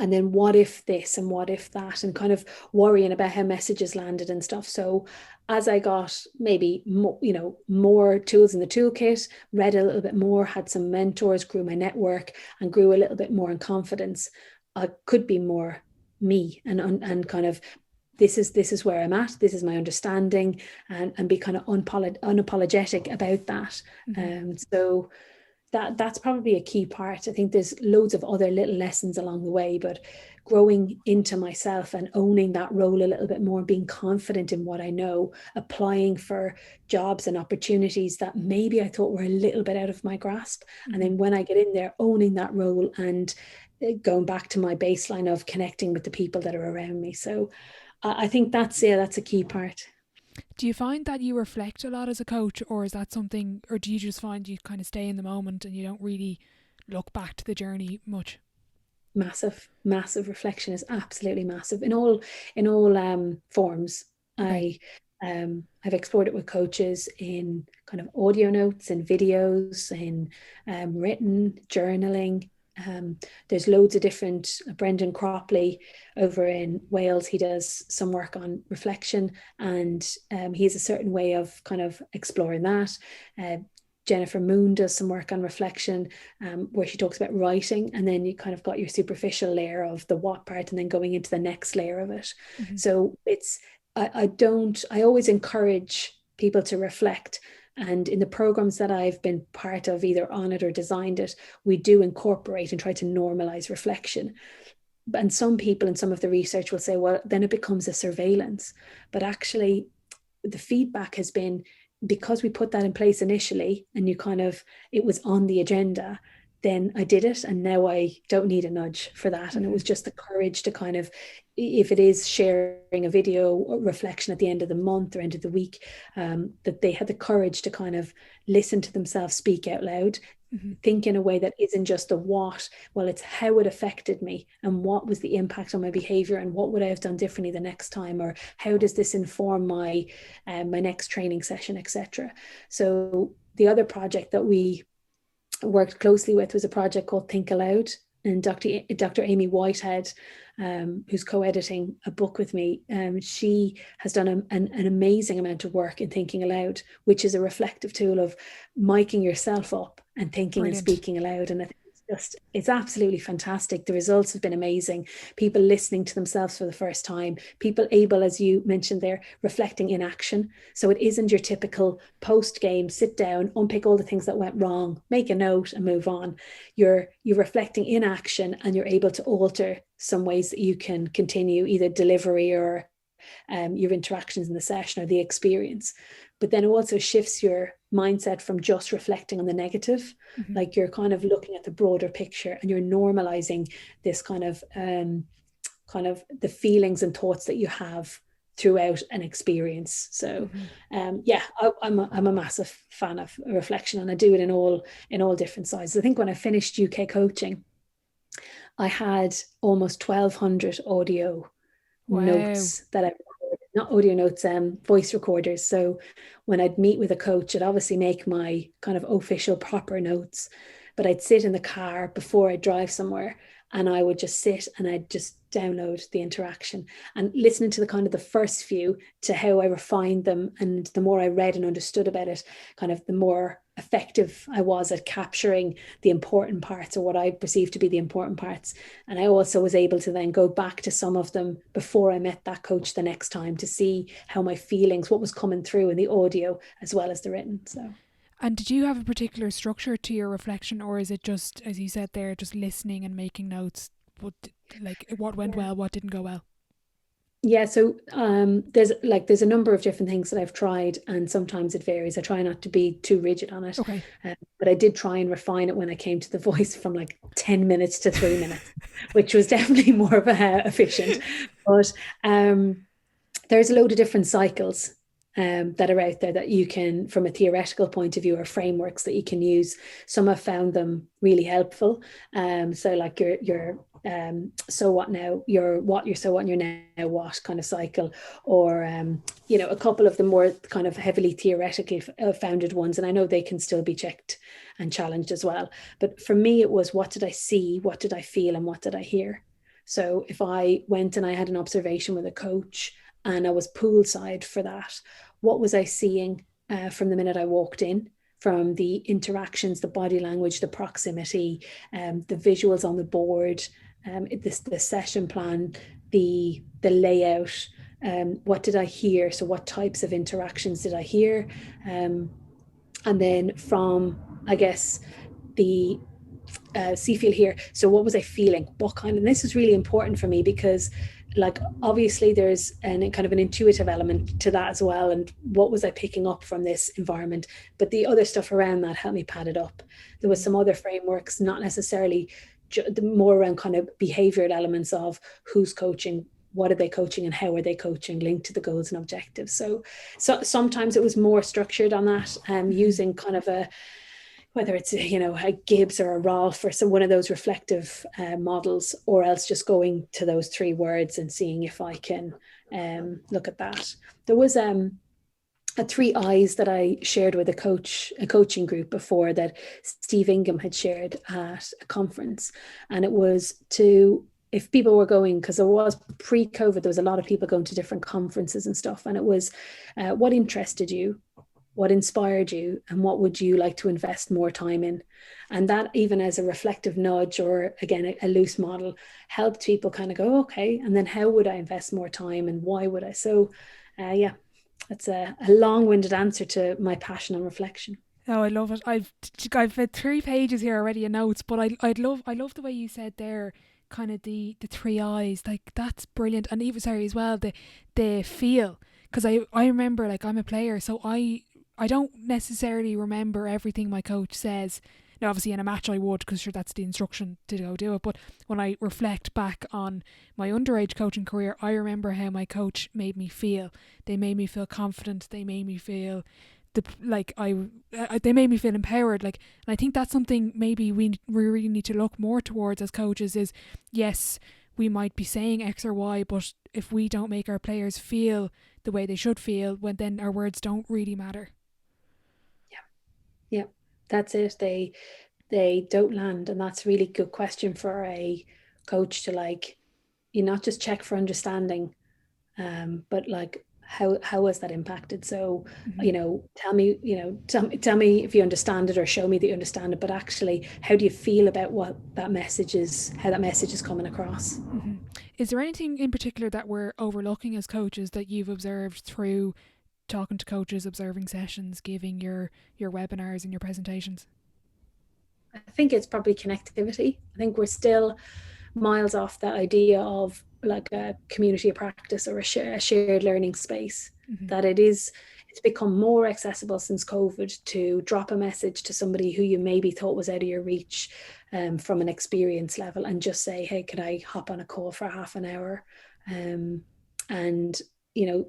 and then what if this and what if that, and kind of worrying about how messages landed and stuff. So as I got maybe more tools in the toolkit, read a little bit more, had some mentors, grew my network, and grew a little bit more in confidence, I could be more me and kind of this is where I'm at, this is my understanding, and be kind of unapologetic about that. So that's probably a key part. I think there's loads of other little lessons along the way, but growing into myself and owning that role a little bit more, being confident in what I know, applying for jobs and opportunities that maybe I thought were a little bit out of my grasp. And then when I get in there, owning that role and going back to my baseline of connecting with the people that are around me. So I think that's a key part. Do you find that you reflect a lot as a coach, or is that something, or do you just find you kind of stay in the moment and you don't really look back to the journey much? Massive reflection is absolutely massive in all forms. Okay. I've explored it with coaches in kind of audio notes and videos, in written journaling. There's loads of different. Brendan Cropley over in Wales, he does some work on reflection, and he has a certain way of kind of exploring that. Uh, Jennifer Moon does some work on reflection, where she talks about writing, and then you kind of got your superficial layer of the what part, and then going into the next layer of it. So I always encourage people to reflect. And in the programs that I've been part of, either on it or designed it, we do incorporate and try to normalize reflection. And some people in some of the research will say, well, then it becomes a surveillance. But actually, the feedback has been, because we put that in place initially and it was on the agenda, then I did it, and now I don't need a nudge for that. And it was just the courage to kind of, if it is sharing a video or reflection at the end of the month or end of the week, that they had the courage to kind of listen to themselves speak out loud, think in a way that isn't just the what, well, it's how it affected me and what was the impact on my behavior and what would I have done differently the next time, or how does this inform my next training session, etc. So the other project that we worked closely with was a project called Think Aloud, and Dr. Amy Whitehead, who's co-editing a book with me, she has done an amazing amount of work in Thinking Aloud, which is a reflective tool of miking yourself up and thinking Brilliant. and speaking aloud. And I think it's absolutely fantastic. The results have been amazing. People listening to themselves for the first time, people able, as you mentioned there, reflecting in action. So it isn't your typical post-game, sit down, unpick all the things that went wrong, make a note and move on. You're reflecting in action, and you're able to alter some ways that you can continue either delivery or your interactions in the session or the experience. But then it also shifts your mindset from just reflecting on the negative. Like you're kind of looking at the broader picture, and you're normalizing this kind of the feelings and thoughts that you have throughout an experience. So I'm a massive fan of reflection, and I do it in all different sizes. I think when I finished UK coaching, I had almost 1,200 audio notes that I recorded, not audio notes, voice recorders. So when I'd meet with a coach, I'd obviously make my kind of official proper notes, but I'd sit in the car before I drive somewhere, and I would just sit and I'd just download the interaction, and listening to the kind of the first few to how I refined them. And the more I read and understood about it, kind of the more effective I was at capturing the important parts, or what I perceived to be the important parts. And I also was able to then go back to some of them before I met that coach the next time, to see how my feelings, what was coming through in the audio as well as the written. So. And did you have a particular structure to your reflection, or is it just, as you said there, just listening and making notes? What went well, what didn't go well? Yeah, so there's a number of different things that I've tried, and sometimes it varies. I try not to be too rigid on it. Okay. But I did try and refine it when I came to the voice, from like 10 minutes to 3 minutes, which was definitely more of efficient. But there's a load of different cycles that are out there that you can, from a theoretical point of view, or frameworks that you can use. Some have found them really helpful. So like your so what now, your what, your so what, and your now what kind of cycle, or a couple of the more kind of heavily theoretically founded ones, and I know they can still be checked and challenged as well. But for me, it was, what did I see, what did I feel, and what did I hear? So if I went and I had an observation with a coach and I was poolside for that, what was I seeing from the minute I walked in, from the interactions, the body language, the proximity, the visuals on the board, the session plan, the layout, what did I hear? So what types of interactions did I hear? And then from, I guess, the see, feel, hear. So what was I feeling? What kind? And this is really important for me, because like obviously there's an kind of an intuitive element to that as well, and what was I picking up from this environment, but the other stuff around that helped me pad it up. There was some other frameworks, not necessarily more around kind of behavioral elements of who's coaching, what are they coaching, and how are they coaching, linked to the goals and objectives. So sometimes it was more structured on that, using kind of whether it's a Gibbs or a Rolf, or one of those reflective models, or else just going to those 3 words and seeing if I can look at that. There was a 3 I's that I shared with a coaching group before, that Steve Ingham had shared at a conference, and it was to, if people were going, because there was pre-COVID, there was a lot of people going to different conferences and stuff, and it was what interested you, what inspired you, and what would you like to invest more time in? And that, even as a reflective nudge, or again a loose model, helped people kind of go, okay, and then how would I invest more time, and why would I? So yeah, that's a long-winded answer to my passion on reflection. Oh, I love it. I've had 3 pages here already of notes, but I love the way you said there, kind of the 3 I's, like that's brilliant. And even, sorry, as well, the feel, because I remember, like, I'm a player, so I don't necessarily remember everything my coach says. Now, obviously in a match I would, because sure, that's the instruction to go do it. But when I reflect back on my underage coaching career, I remember how my coach made me feel. They made me feel confident. They made me feel they made me feel empowered. Like, and I think that's something maybe we really need to look more towards as coaches. Is, yes, we might be saying X or Y, but if we don't make our players feel the way they should feel, then our words don't really matter. Yeah, that's it. They don't land, and that's a really good question for a coach to, like, you not just check for understanding, but like how has that impacted? So tell me if you understand it, or show me that you understand it, but actually, how do you feel about what that message is, how that message is coming across? Mm-hmm. Is there anything in particular that we're overlooking as coaches that you've observed through talking to coaches, observing sessions, giving your webinars and your presentations? I think it's probably connectivity. I think we're still miles off that idea of like a community of practice, or a shared learning space. Mm-hmm. That it's become more accessible since COVID to drop a message to somebody who you maybe thought was out of your reach, from an experience level, and just say, hey, can I hop on a call for half an hour? And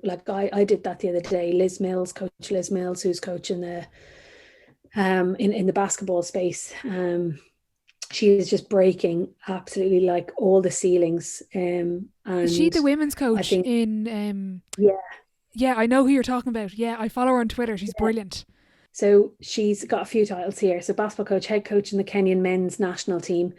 like I did that the other day. Coach Liz Mills, who's coaching the in the basketball space, she is just breaking absolutely like all the ceilings. And is she the women's coach in yeah, I know who you're talking about. Yeah, I follow her on Twitter. She's brilliant. So she's got a few titles here. So basketball coach, head coach in the Kenyan men's national team.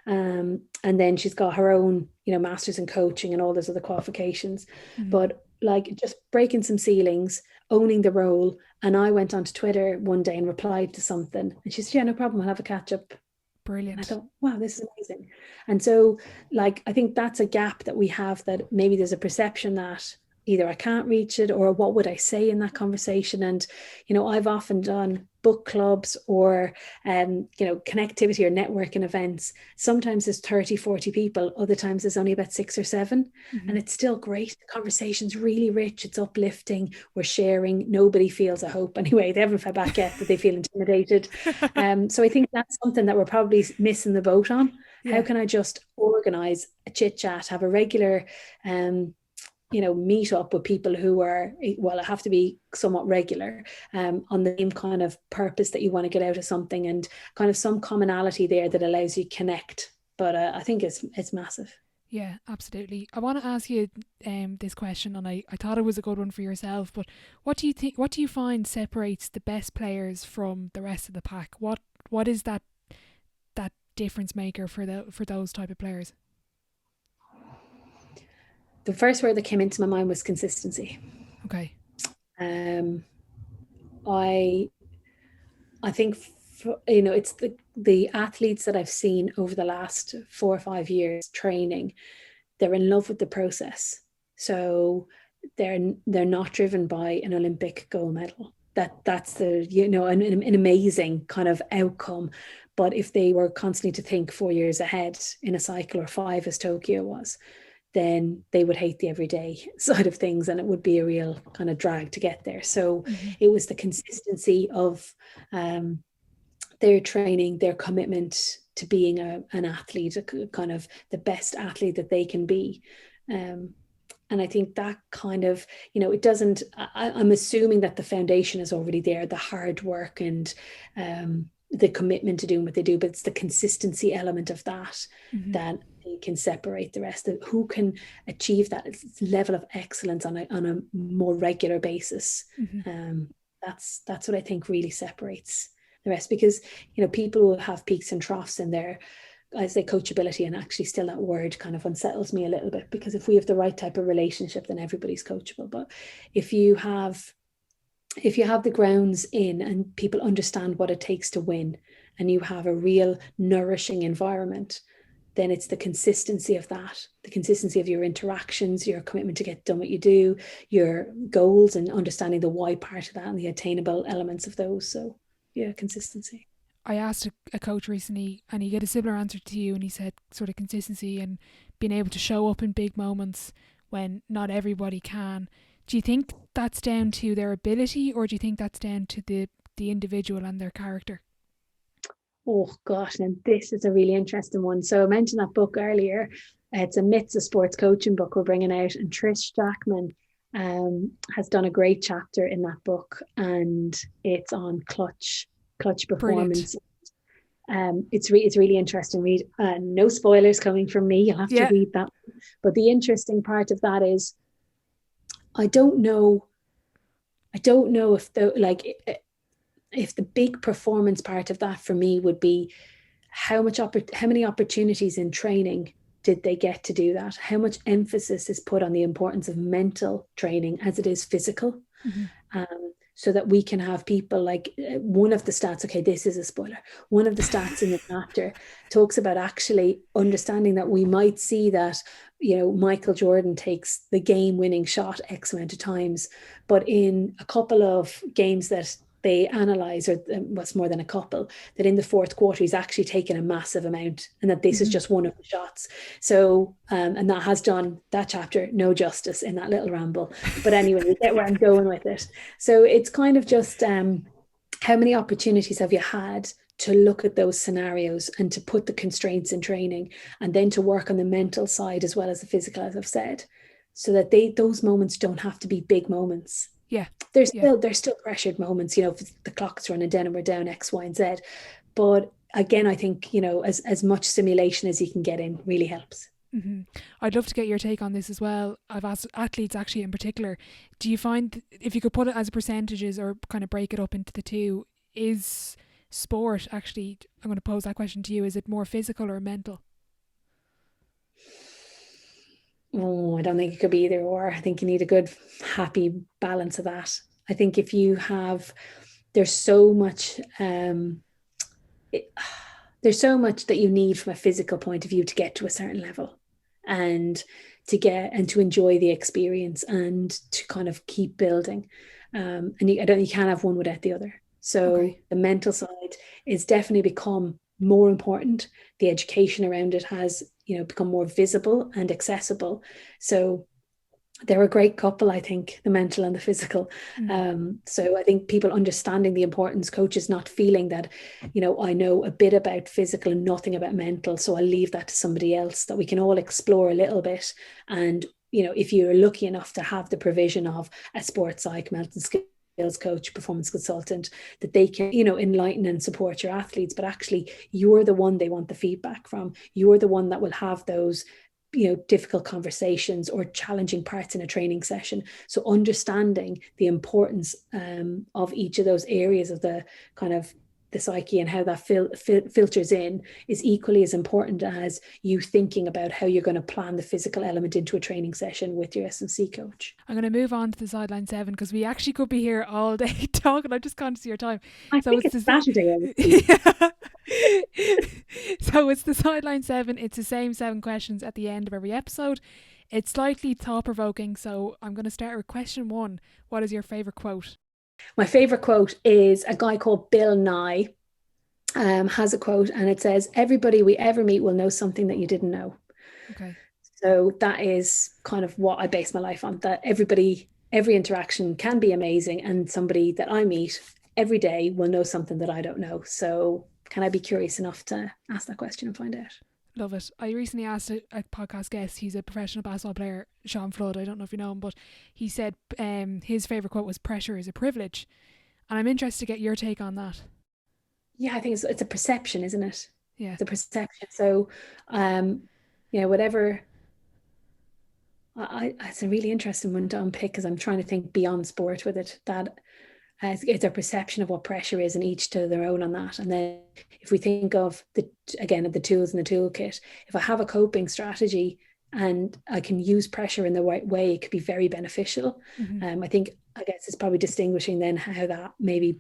And then she's got her own, masters in coaching and all those other qualifications. Mm-hmm. But like, just breaking some ceilings, owning the role. And I went onto Twitter one day and replied to something, and she said, yeah, no problem, I'll have a catch up. Brilliant. And I thought, wow, this is amazing. And so, like, I think that's a gap that we have, that maybe there's a perception that either I can't reach it, or what would I say in that conversation? And, I've often done book clubs or, connectivity or networking events. Sometimes there's 30, 40 people. Other times there's only about 6 or 7. Mm-hmm. And it's still great. The conversation's really rich. It's uplifting. We're sharing. Nobody feels a hope. Anyway, they haven't fed back yet that they feel intimidated. So I think that's something that we're probably missing the boat on. Yeah. How can I just organize a chit chat, have a regular, meet up with people who are, well, it have to be somewhat regular, on the same kind of purpose that you want to get out of something, and kind of some commonality there that allows you to connect. But I think it's massive. Yeah, absolutely. I want to ask you this question, and I thought it was a good one for yourself, but what do you find separates the best players from the rest of the pack? What is that difference maker for those type of players? The first word that came into my mind was consistency. Okay. I think it's the athletes that I've seen over the last 4 or 5 years training. They're in love with the process, so they're not driven by an Olympic gold medal. That's the an amazing kind of outcome. But if they were constantly to think 4 years ahead in a cycle, or 5 as Tokyo was, then they would hate the everyday side of things, and it would be a real kind of drag to get there. So it was the consistency of their training, their commitment to being an athlete, kind of the best athlete that they can be. And I think that kind of, it doesn't, I'm assuming that the foundation is already there, the hard work and the commitment to doing what they do, but it's the consistency element of that that can separate the rest of who can achieve that level of excellence on a more regular basis. That's what I think really separates the rest, because people will have peaks and troughs in their, I say, coachability, and actually still that word kind of unsettles me a little bit, because if we have the right type of relationship, then everybody's coachable. But if you have the grounds in, and people understand what it takes to win, and you have a real nourishing environment, then it's the consistency of that, the consistency of your interactions, your commitment to get done what you do, your goals, and understanding the why part of that and the attainable elements of those. So yeah, consistency. I asked a coach recently, and he gave a similar answer to you, and he said sort of consistency and being able to show up in big moments when not everybody can. Do you think that's down to their ability, or do you think that's down to the individual and their character? Oh gosh, and this is a really interesting one. So I mentioned that book earlier. It's a Myths of Sports Coaching book we're bringing out, and Trish Jackman has done a great chapter in that book, and it's on clutch performance. It's really interesting read. No spoilers coming from me. You'll have to read that. But the interesting part of that is, I don't know if the big performance part of that for me would be how many opportunities in training did they get to do that? How much emphasis is put on the importance of mental training as it is physical? So that we can have people like, one of the stats, okay, this is a spoiler, one of the stats in the chapter talks about actually understanding that we might see that, Michael Jordan takes the game-winning shot X amount of times, but in a couple of games that they analyze, or what's more than a couple, that in the fourth quarter he's actually taken a massive amount, and that this is just one of the shots. So and that has done that chapter no justice in that little ramble, but anyway, you get where I'm going with it. So it's kind of just how many opportunities have you had to look at those scenarios and to put the constraints in training, and then to work on the mental side as well as the physical, as I've said, so that those moments don't have to be big moments. Yeah, there's still pressured moments, if the clock's running down and we're down X, Y, and Z. But again, I think, as much simulation as you can get in really helps. I'd love to get your take on this as well. I've asked athletes actually in particular, do you find, if you could put it as percentages or kind of break it up into the two, is sport actually, I'm going to pose that question to you, is it more physical or mental? Oh, I don't think it could be either or. I think you need a good, happy balance of that. I think if you have, there's so much that you need from a physical point of view to get to a certain level, and to enjoy the experience, and to kind of keep building. And you can't have one without the other. So the mental side is definitely become more important. The education around it has, become more visible and accessible. So they're a great couple, I think, the mental and the physical. So I think people understanding the importance, coaches not feeling that, I know a bit about physical and nothing about mental, so I'll leave that to somebody else, that we can all explore a little bit, and if you're lucky enough to have the provision of a sports psych, mental skills coach, performance consultant, that they can, enlighten and support your athletes, but actually you're the one they want the feedback from. You're the one that will have those difficult conversations or challenging parts in a training session. So understanding the importance of each of those areas of the kind of the psyche and how that filters in is equally as important as you thinking about how you're going to plan the physical element into a training session with your S&C coach. I'm going to move on to the Sideline 7 because we actually could be here all day talking. I just can't see your time. I think it's Saturday. Yeah. So it's the Sideline 7. It's the same 7 questions at the end of every episode. It's slightly thought-provoking, so I'm going to start with question 1. What is your favourite quote? My favourite quote is a guy called Bill Nye has a quote, and it says, "Everybody we ever meet will know something that you didn't know." Okay. So that is kind of what I base my life on, that every interaction can be amazing, and somebody that I meet every day will know something that I don't know. So can I be curious enough to ask that question and find out? Love it. I recently asked a podcast guest, he's a professional basketball player, Sean Flood, I don't know if you know him, but he said his favourite quote was, "Pressure is a privilege." And I'm interested to get your take on that. Yeah, I think it's a perception, isn't it? Yeah. It's a perception. So, whatever. It's a really interesting one to unpick because I'm trying to think beyond sport with it, that it's a perception of what pressure is, and each to their own on that. And then if we think of the tools in the toolkit, if I have a coping strategy and I can use pressure in the right way, it could be very beneficial. Mm-hmm. I guess it's probably distinguishing then how that maybe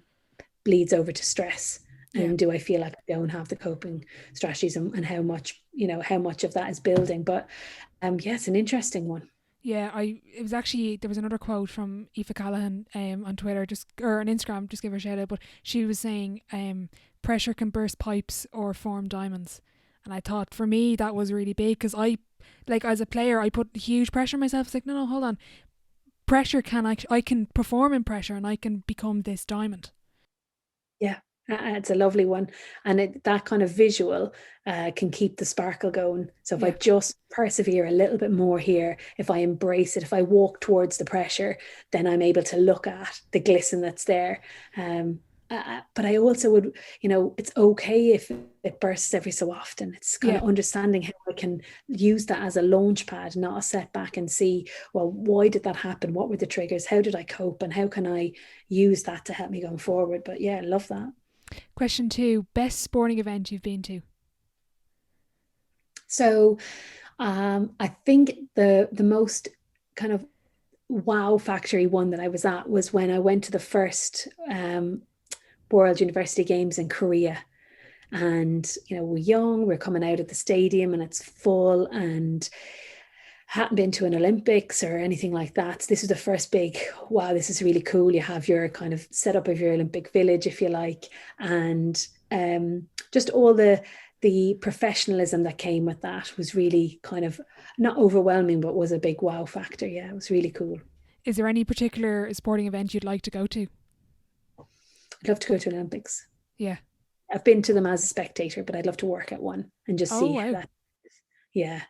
bleeds over to stress. And do I feel like I don't have the coping strategies, and how much of that is building? But it's an interesting one. Yeah, there was another quote from Aoife Callahan on Twitter, or on Instagram, just give her a shout out, but she was saying pressure can burst pipes or form diamonds. And I thought for me that was really big, because as a player I put huge pressure on myself. It's like, no, hold on. Pressure I can perform in pressure and I can become this diamond. Yeah. It's a lovely one, and that kind of visual can keep the sparkle going. So if I just persevere a little bit more here, if I embrace it, if I walk towards the pressure, then I'm able to look at the glisten that's there. But I also would, it's okay if it bursts every so often. It's kind of understanding how I can use that as a launch pad, not a setback, and see, well, why did that happen? What were the triggers? How did I cope? And how can I use that to help me going forward? But yeah, I love that. Question 2, best sporting event you've been to? So I think the most kind of wow factory one that I was at was when I went to the first World University Games in Korea. And, we're young, we're coming out of the stadium and it's full, and hadn't been to an Olympics or anything like that. So this was the first big, wow, this is really cool. You have your kind of setup of your Olympic village, if you like, and just all the professionalism that came with that was really kind of not overwhelming, but was a big wow factor. Yeah, it was really cool. Is there any particular sporting event you'd like to go to? I'd love to go to an Olympics. Yeah. I've been to them as a spectator, but I'd love to work at one and just see how that is. Yeah.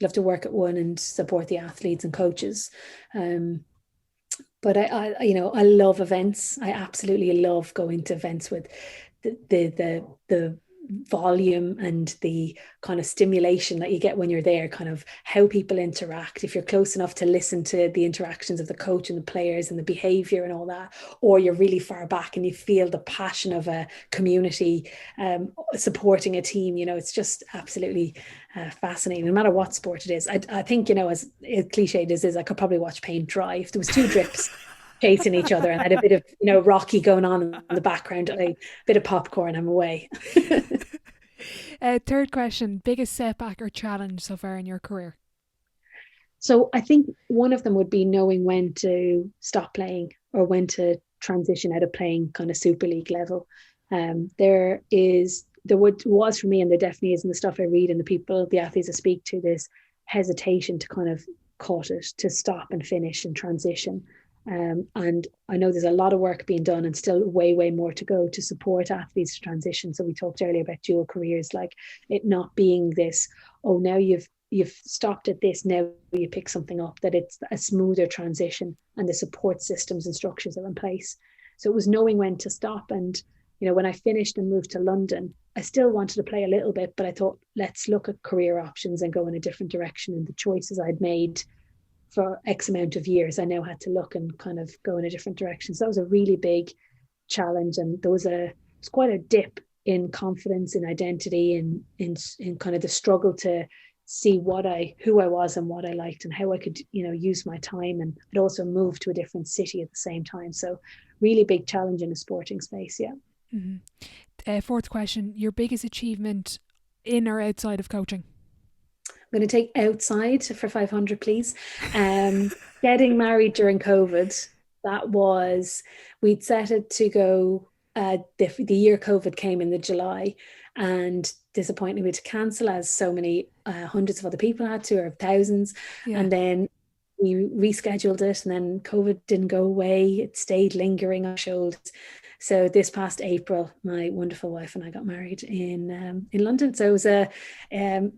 Love to work at one and support the athletes and coaches. But I love events. I absolutely love going to events with the volume and the kind of stimulation that you get when you're there, kind of how people interact, if you're close enough to listen to the interactions of the coach and the players and the behavior and all that, or you're really far back and you feel the passion of a community supporting a team. It's just absolutely fascinating, no matter what sport it is. I think, as cliched as is, I could probably watch paint dry if there was 2 drips chasing each other and I had a bit of Rocky going on in the background, a bit of popcorn, I'm away. Third question, biggest setback or challenge so far in your career? So I think one of them would be knowing when to stop playing or when to transition out of playing kind of Super League level. There was for me, and there definitely is in the stuff I read and the athletes I speak to, this hesitation to kind of cut it, to stop and finish and transition. And I know there's a lot of work being done and still way, way more to go to support athletes to transition. So we talked earlier about dual careers, like it not being this, oh, now you've you've stopped at this, now you pick something up, that it's a smoother transition and the support systems and structures are in place. So it was knowing when to stop. And, when I finished and moved to London, I still wanted to play a little bit, but I thought, let's look at career options and go in a different direction. And the choices I'd made for X amount of years, I now had to look and kind of go in a different direction. So that was a really big challenge. And there was quite a dip in confidence, in identity, in kind of the struggle to see who I was and what I liked and how I could, use my time. And I'd also moved to a different city at the same time. So really big challenge in a sporting space. Yeah. Mm-hmm. Fourth question, your biggest achievement in or outside of coaching? I'm going to take outside for 500, please. Getting married during COVID, we'd set it to go, the year COVID came in the July, and disappointingly we had to cancel, as so many hundreds of other people had to, or thousands. Yeah. And then we rescheduled it, and then COVID didn't go away. It stayed lingering on our shoulders. So this past April, my wonderful wife and I got married in London. So it was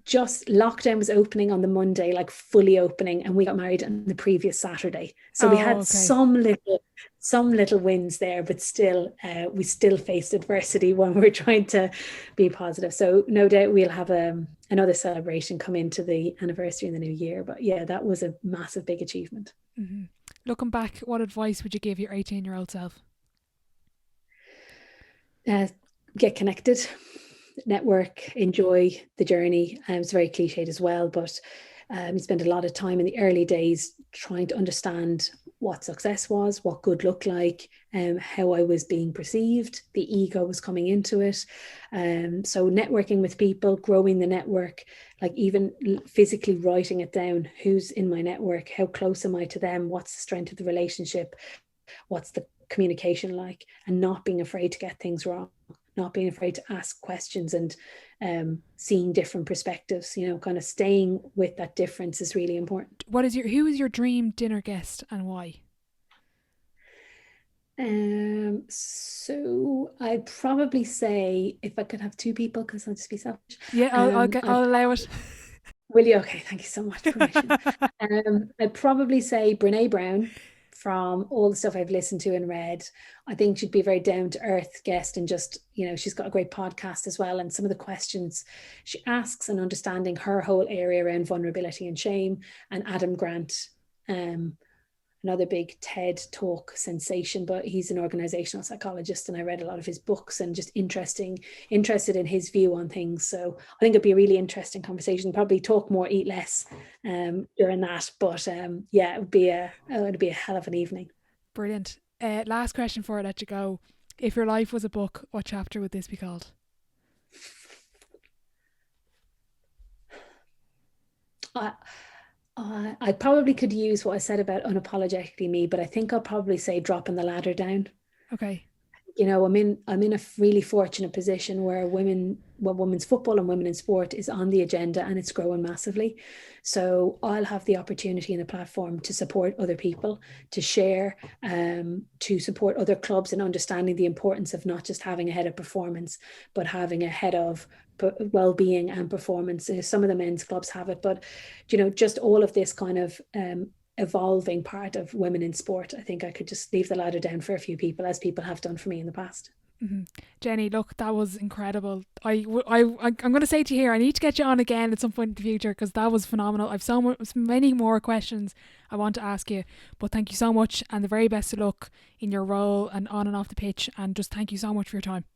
just lockdown was opening on the Monday, like fully opening, and we got married on the previous Saturday. So we had some little wins there, but still, we still faced adversity when we're trying to be positive. So no doubt we'll have another celebration come into the anniversary in the new year. But yeah, that was a massive, big achievement. Mm-hmm. Looking back, what advice would you give your 18-year-old self? Get connected, network, enjoy the journey. It's very cliched as well, but you spend a lot of time in the early days trying to understand what success was, what good looked like, how I was being perceived. The ego was coming into it. So networking with people, growing the network, like even physically writing it down. Who's in my network? How close am I to them? What's the strength of the relationship? What's the communication like? And not being afraid to get things wrong, not being afraid to ask questions, and seeing different perspectives, kind of staying with that difference is really important. Who is your dream dinner guest and why? So I'd probably say, if I could have two people, because I'll just be selfish. Yeah, I'll allow it. Will you? Okay, thank you so much for permission. I'd probably say Brene Brown. From all the stuff I've listened to and read, I think she'd be a very down-to-earth guest, and just, she's got a great podcast as well. And some of the questions she asks, and understanding her whole area around vulnerability and shame. And Adam Grant, another big TED Talk sensation, but he's an organizational psychologist, and I read a lot of his books and just interested in his view on things. So I think it'd be a really interesting conversation. Probably talk more, eat less during that, but yeah, it'd be a hell of an evening. Brilliant. Last question before I let you go. If your life was a book, what chapter would this be called? I probably could use what I said about unapologetically me, but I think I'll probably say dropping the ladder down. Okay. I'm in a really fortunate position where women's football and women in sport is on the agenda, and it's growing massively. So I'll have the opportunity and the platform to support other people, to share, to support other clubs, and understanding the importance of not just having a head of performance, but having a head of well-being and performance. Some of the men's clubs have it, but just all of this kind of evolving part of women in sport, I think I could just leave the ladder down for a few people, as people have done for me in the past. Mm-hmm. Jenny, look, that was incredible. I'm going to say to you here, I need to get you on again at some point in the future, because that was phenomenal. I've so many more questions I want to ask you, but thank you so much, and the very best of luck in your role and on and off the pitch, and just thank you so much for your time.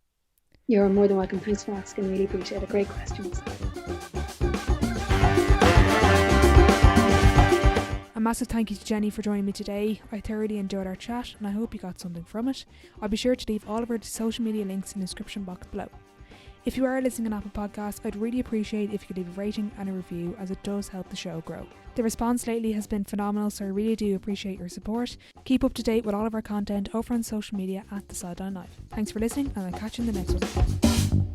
You're more than welcome. Thanks for asking. Really appreciate it. Great questions. A massive thank you to Jenny for joining me today. I thoroughly enjoyed our chat, and I hope you got something from it. I'll be sure to leave all of our social media links in the description box below. If you are listening on Apple Podcasts, I'd really appreciate if you could leave a rating and a review, as it does help the show grow. The response lately has been phenomenal, so I really do appreciate your support. Keep up to date with all of our content over on social media at The Sideline Live. Thanks for listening, and I'll catch you in the next one.